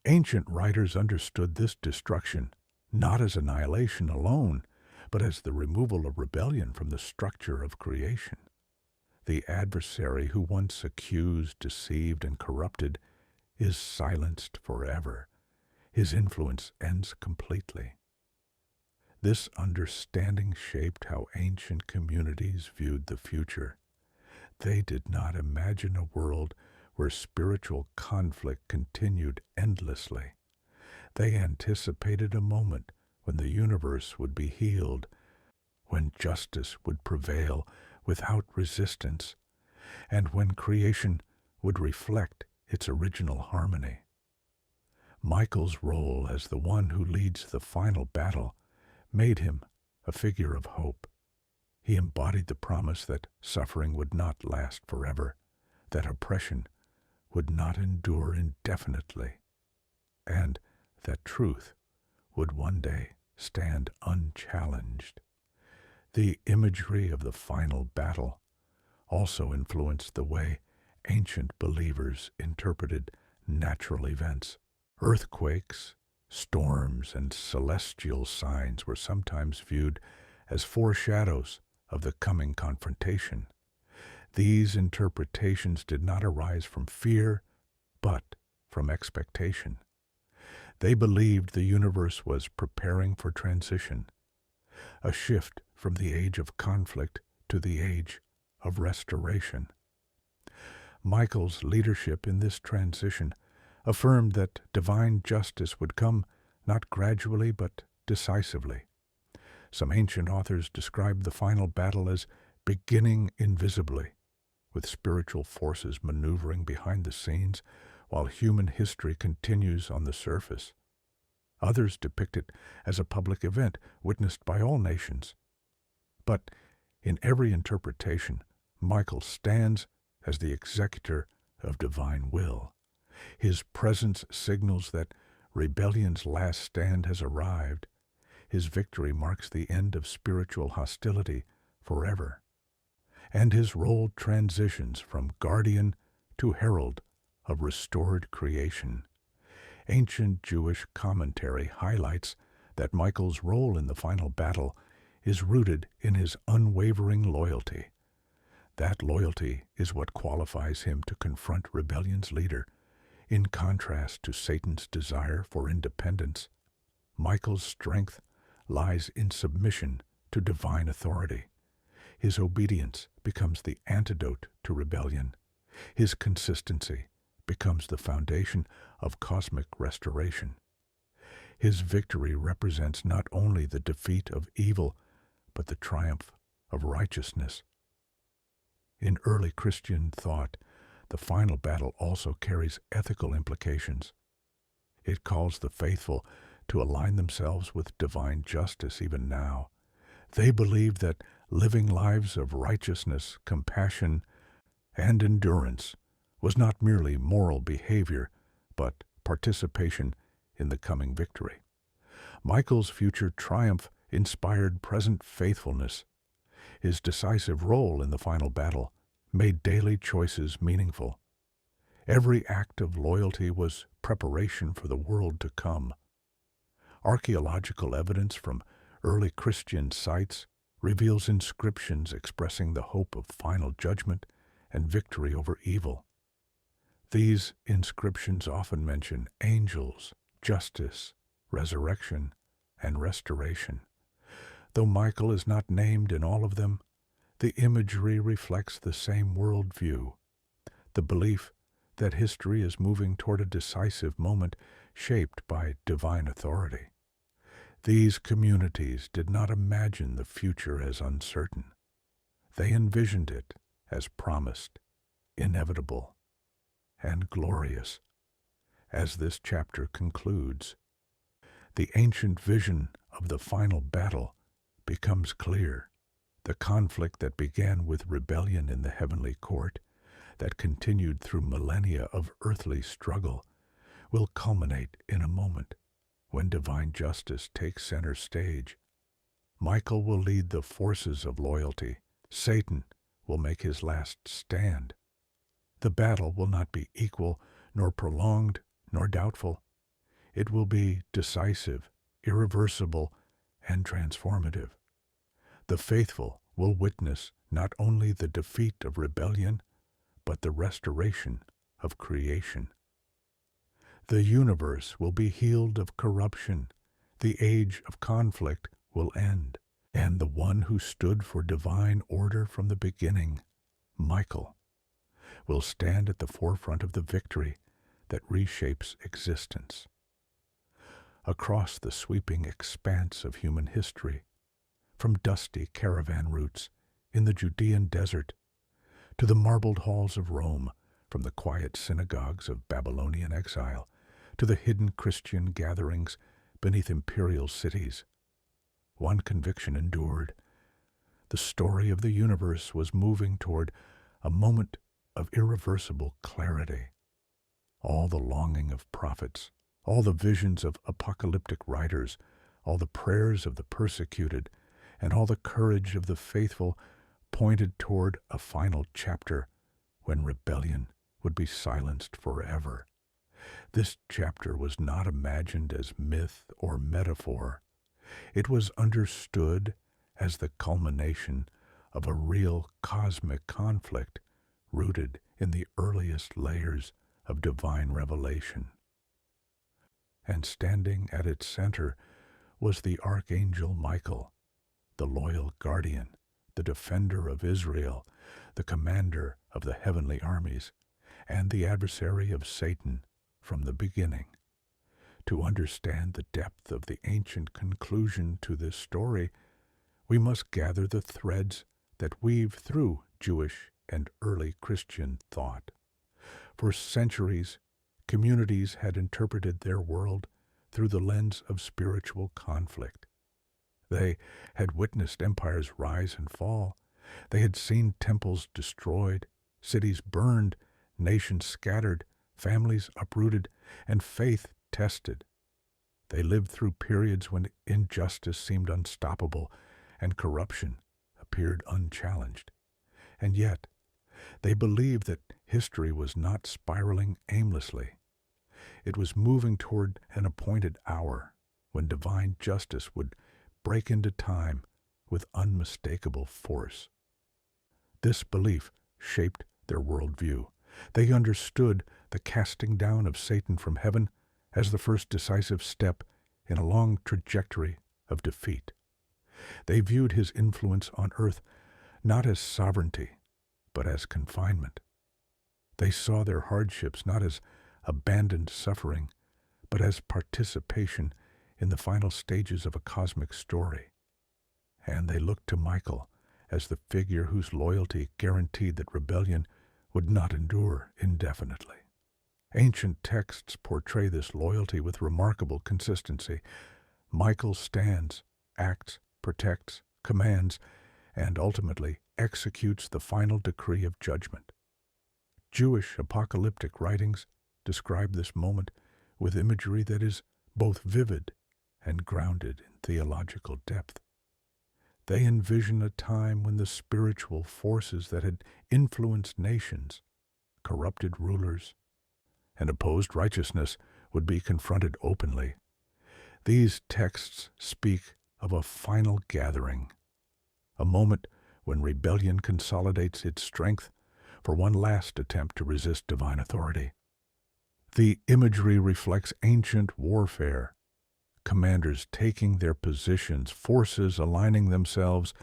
Ancient writers understood this destruction not as annihilation alone, but as the removal of rebellion from the structure of creation. The adversary who once accused, deceived, and corrupted is silenced forever. His influence ends completely. This understanding shaped how ancient communities viewed the future. They did not imagine a world where spiritual conflict continued endlessly. They anticipated a moment when the universe would be healed, when justice would prevail without resistance, and when creation would reflect its original harmony. Michael's role as the one who leads the final battle made him a figure of hope. He embodied the promise that suffering would not last forever, that oppression would not endure indefinitely, and that truth would one day stand unchallenged. The imagery of the final battle also influenced the way ancient believers interpreted natural events. Earthquakes, Storms and celestial signs were sometimes viewed as foreshadows of the coming confrontation. These interpretations did not arise from fear, but from expectation. They believed the universe was preparing for transition, a shift from the age of conflict to the age of restoration. Michael's leadership in this transition affirmed that divine justice would come not gradually but decisively. Some ancient authors described the final battle as beginning invisibly, with spiritual forces maneuvering behind the scenes while human history continues on the surface. Others depict it as a public event witnessed by all nations. But in every interpretation, Michael stands as the executor of divine will. His presence signals that rebellion's last stand has arrived. His victory marks the end of spiritual hostility forever. And his role transitions from guardian to herald of restored creation. Ancient Jewish commentary highlights that Michael's role in the final battle is rooted in his unwavering loyalty. That loyalty is what qualifies him to confront rebellion's leader. In contrast to Satan's desire for independence, Michael's strength lies in submission to divine authority. His obedience becomes the antidote to rebellion. His consistency becomes the foundation of cosmic restoration. His victory represents not only the defeat of evil, but the triumph of righteousness. In early Christian thought, the final battle also carries ethical implications. It calls the faithful to align themselves with divine justice even now. They believe that living lives of righteousness, compassion, and endurance was not merely moral behavior, but participation in the coming victory. Michael's future triumph inspired present faithfulness. His decisive role in the final battle made daily choices meaningful. Every act of loyalty was preparation for the world to come. Archaeological evidence from early Christian sites reveals inscriptions expressing the hope of final judgment and victory over evil. These inscriptions often mention angels, justice, resurrection, and restoration. Though Michael is not named in all of them, the imagery reflects the same worldview, the belief that history is moving toward a decisive moment shaped by divine authority. These communities did not imagine the future as uncertain. They envisioned it as promised, inevitable, and glorious. As this chapter concludes, the ancient vision of the final battle becomes clear. The conflict that began with rebellion in the heavenly court, that continued through millennia of earthly struggle, will culminate in a moment when divine justice takes center stage. Michael will lead the forces of loyalty. Satan will make his last stand. The battle will not be equal, nor prolonged, nor doubtful. It will be decisive, irreversible, and transformative. The faithful will witness not only the defeat of rebellion, but the restoration of creation. The universe will be healed of corruption. The age of conflict will end. And the one who stood for divine order from the beginning, Michael, will stand at the forefront of the victory that reshapes existence. Across the sweeping expanse of human history, from dusty caravan routes in the Judean desert to the marbled halls of Rome, from the quiet synagogues of Babylonian exile to the hidden Christian gatherings beneath imperial cities, one conviction endured. The story of the universe was moving toward a moment of irreversible clarity. All the longing of prophets, all the visions of apocalyptic writers, all the prayers of the persecuted, and all the courage of the faithful pointed toward a final chapter when rebellion would be silenced forever. This chapter was not imagined as myth or metaphor. It was understood as the culmination of a real cosmic conflict rooted in the earliest layers of divine revelation. And standing at its center was the Archangel Michael, the loyal guardian, the defender of Israel, the commander of the heavenly armies, and the adversary of Satan from the beginning. To understand the depth of the ancient conclusion to this story, we must gather the threads that weave through Jewish and early Christian thought. For centuries, communities had interpreted their world through the lens of spiritual conflict. They had witnessed empires rise and fall. They had seen temples destroyed, cities burned, nations scattered, families uprooted, and faith tested. They lived through periods when injustice seemed unstoppable and corruption appeared unchallenged. And yet, they believed that history was not spiraling aimlessly. It was moving toward an appointed hour when divine justice would break into time with unmistakable force. This belief shaped their worldview. They understood the casting down of Satan from heaven as the first decisive step in a long trajectory of defeat. They viewed his influence on earth not as sovereignty, but as confinement. They saw their hardships not as abandoned suffering, but as participation in the final stages of a cosmic story. And they looked to Michael as the figure whose loyalty guaranteed that rebellion would not endure indefinitely. Ancient texts portray this loyalty with remarkable consistency. Michael stands, acts, protects, commands, and ultimately executes the final decree of judgment. Jewish apocalyptic writings describe this moment with imagery that is both vivid and grounded in theological depth. They envision a time when the spiritual forces that had influenced nations, corrupted rulers, and opposed righteousness would be confronted openly. These texts speak of a final gathering, a moment when rebellion consolidates its strength for one last attempt to resist divine authority. The imagery reflects ancient warfare, commanders taking their positions, forces aligning themselves,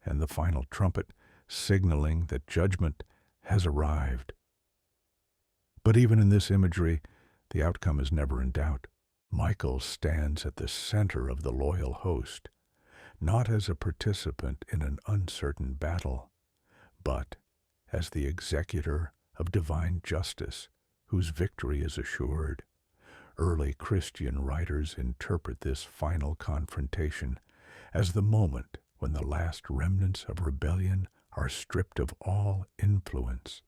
and the final trumpet signaling that judgment has arrived. But even in this imagery, the outcome is never in doubt. Michael stands at the center of the loyal host, not as a participant in an uncertain battle, but as the executor of divine justice, whose victory is assured. Early Christian writers interpret this final confrontation as the moment when the last remnants of rebellion are stripped of all influence.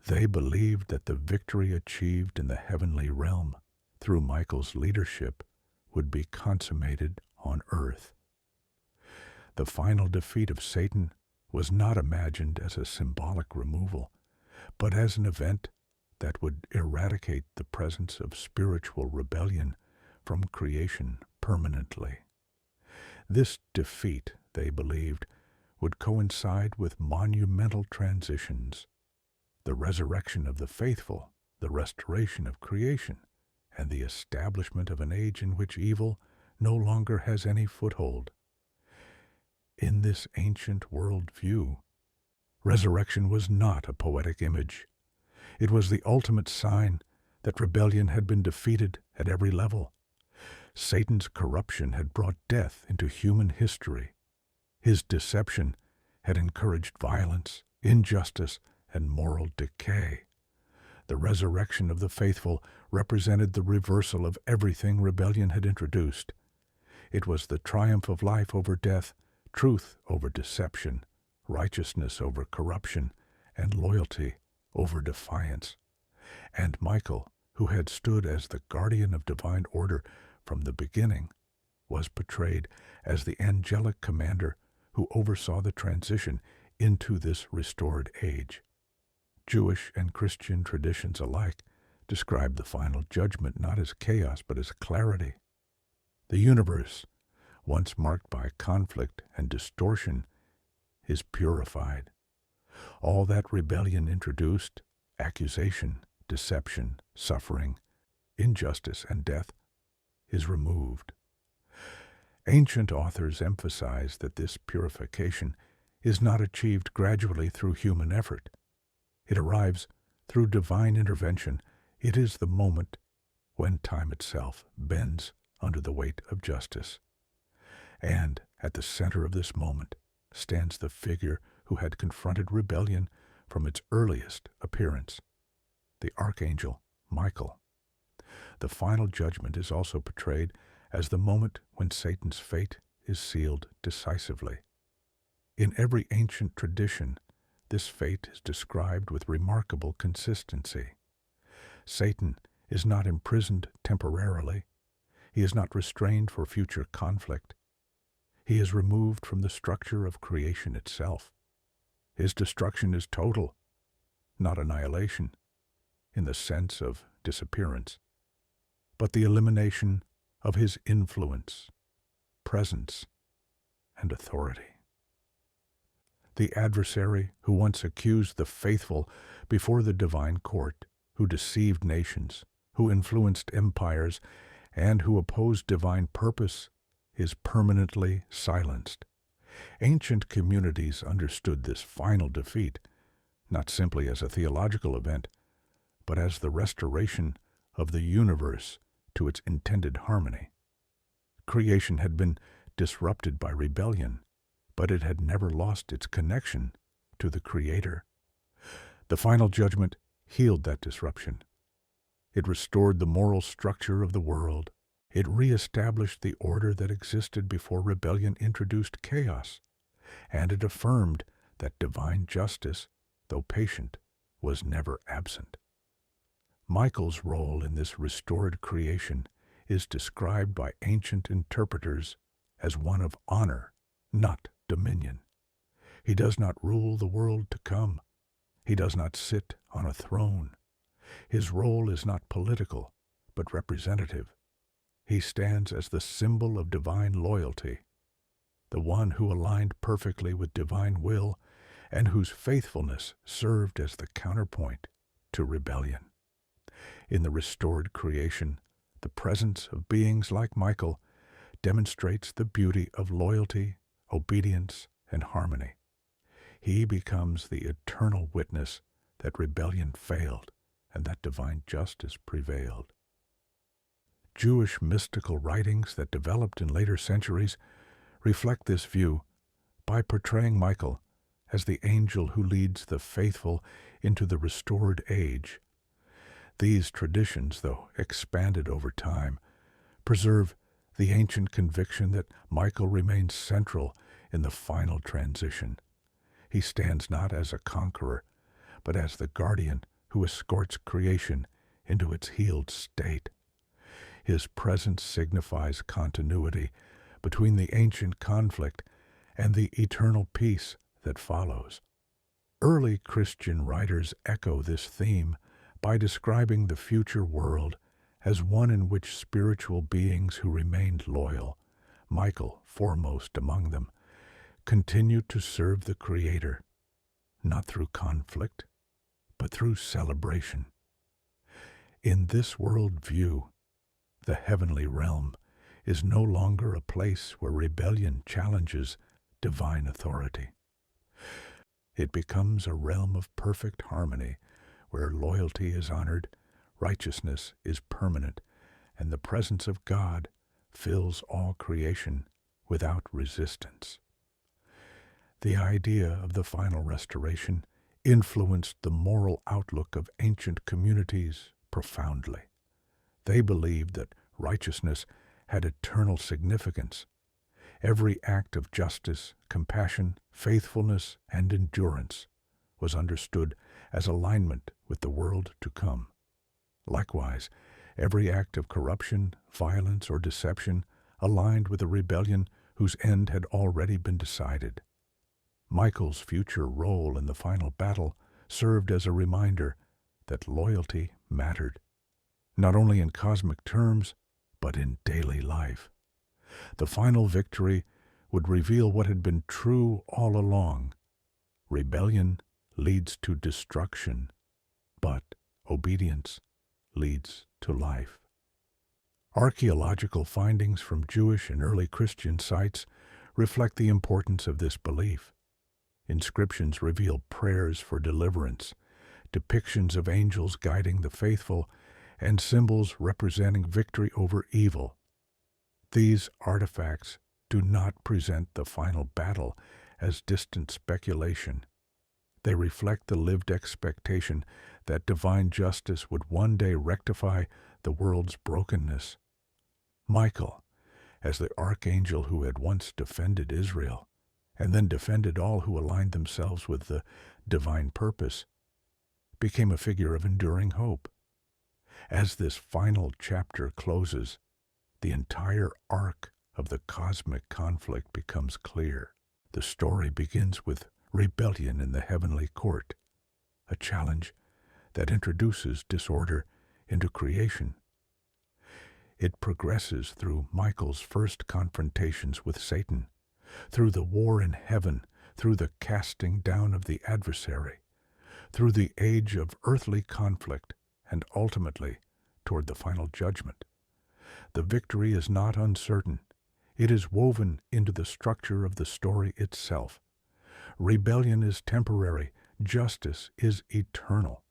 They believed that the victory achieved in the heavenly realm through Michael's leadership would be consummated on earth. The final defeat of Satan was not imagined as a symbolic removal, but as an event that would eradicate the presence of spiritual rebellion from creation permanently. This defeat, they believed, would coincide with monumental transitions: the resurrection of the faithful, the restoration of creation, and the establishment of an age in which evil no longer has any foothold. In this ancient worldview, resurrection was not a poetic image. It was the ultimate sign that rebellion had been defeated at every level. Satan's corruption had brought death into human history. His deception had encouraged violence, injustice, and moral decay. The resurrection of the faithful represented the reversal of everything rebellion had introduced. It was the triumph of life over death, truth over deception, righteousness over corruption, and loyalty over defiance. And Michael, who had stood as the guardian of divine order from the beginning, was portrayed as the angelic commander who oversaw the transition into this restored age. Jewish and Christian traditions alike describe the final judgment not as chaos but as clarity. The universe, once marked by conflict and distortion, is purified. All that rebellion introduced, accusation, deception, suffering, injustice, and death, is removed. Ancient authors emphasize that this purification is not achieved gradually through human effort. It arrives through divine intervention. It is the moment when time itself bends under the weight of justice. And at the center of this moment stands the figure who had confronted rebellion from its earliest appearance, the Archangel Michael. The final judgment is also portrayed as the moment when Satan's fate is sealed decisively. In every ancient tradition, this fate is described with remarkable consistency. Satan is not imprisoned temporarily. He is not restrained for future conflict. He is removed from the structure of creation itself. His destruction is total, not annihilation, in the sense of disappearance, but the elimination of his influence, presence, and authority. The adversary who once accused the faithful before the divine court, who deceived nations, who influenced empires, and who opposed divine purpose, is permanently silenced. Ancient communities understood this final defeat not simply as a theological event, but as the restoration of the universe to its intended harmony. Creation had been disrupted by rebellion, but it had never lost its connection to the Creator. The final judgment healed that disruption. It restored the moral structure of the world. It reestablished the order that existed before rebellion introduced chaos, and it affirmed that divine justice, though patient, was never absent. Michael's role in this restored creation is described by ancient interpreters as one of honor, not dominion. He does not rule the world to come. He does not sit on a throne. His role is not political, but representative. He stands as the symbol of divine loyalty, the one who aligned perfectly with divine will and whose faithfulness served as the counterpoint to rebellion. In the restored creation, the presence of beings like Michael demonstrates the beauty of loyalty, obedience, and harmony. He becomes the eternal witness that rebellion failed and that divine justice prevailed. Jewish mystical writings that developed in later centuries reflect this view by portraying Michael as the angel who leads the faithful into the restored age. These traditions, though expanded over time, preserve the ancient conviction that Michael remains central in the final transition. He stands not as a conqueror, but as the guardian who escorts creation into its healed state. His presence signifies continuity between the ancient conflict and the eternal peace that follows. Early Christian writers echo this theme by describing the future world as one in which spiritual beings who remained loyal, Michael foremost among them, continued to serve the Creator, not through conflict, but through celebration. In this world view, the heavenly realm is no longer a place where rebellion challenges divine authority. It becomes a realm of perfect harmony where loyalty is honored, righteousness is permanent, and the presence of God fills all creation without resistance. The idea of the final restoration influenced the moral outlook of ancient communities profoundly. They believed that righteousness had eternal significance. Every act of justice, compassion, faithfulness, and endurance was understood as alignment with the world to come. Likewise, every act of corruption, violence, or deception aligned with a rebellion whose end had already been decided. Michael's future role in the final battle served as a reminder that loyalty mattered not only in cosmic terms, but in daily life. The final victory would reveal what had been true all along. Rebellion leads to destruction, but obedience leads to life. Archaeological findings from Jewish and early Christian sites reflect the importance of this belief. Inscriptions reveal prayers for deliverance, depictions of angels guiding the faithful, and symbols representing victory over evil. These artifacts do not present the final battle as distant speculation. They reflect the lived expectation that divine justice would one day rectify the world's brokenness. Michael, as the archangel who had once defended Israel, and then defended all who aligned themselves with the divine purpose, became a figure of enduring hope. As this final chapter closes, the entire arc of the cosmic conflict becomes clear. The story begins with rebellion in the heavenly court, a challenge that introduces disorder into creation. It progresses through Michael's first confrontations with Satan, through the war in heaven, through the casting down of the adversary, through the age of earthly conflict, and ultimately toward the final judgment. The victory is not uncertain. It is woven into the structure of the story itself. Rebellion is temporary. Justice is eternal.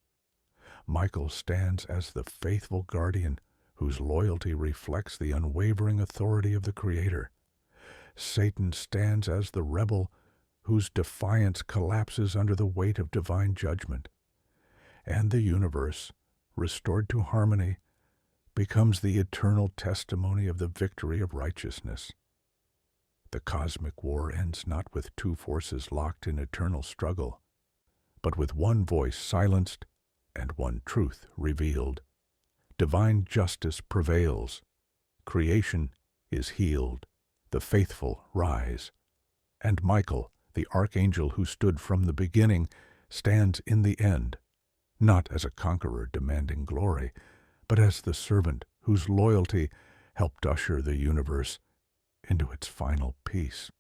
Michael stands as the faithful guardian whose loyalty reflects the unwavering authority of the Creator. Satan stands as the rebel whose defiance collapses under the weight of divine judgment. And the universe, restored to harmony, becomes the eternal testimony of the victory of righteousness. The cosmic war ends not with two forces locked in eternal struggle, but with one voice silenced and one truth revealed. Divine justice prevails. Creation is healed. The faithful rise. And Michael, the archangel who stood from the beginning, stands in the end, not as a conqueror demanding glory, but as the servant whose loyalty helped usher the universe into its final peace.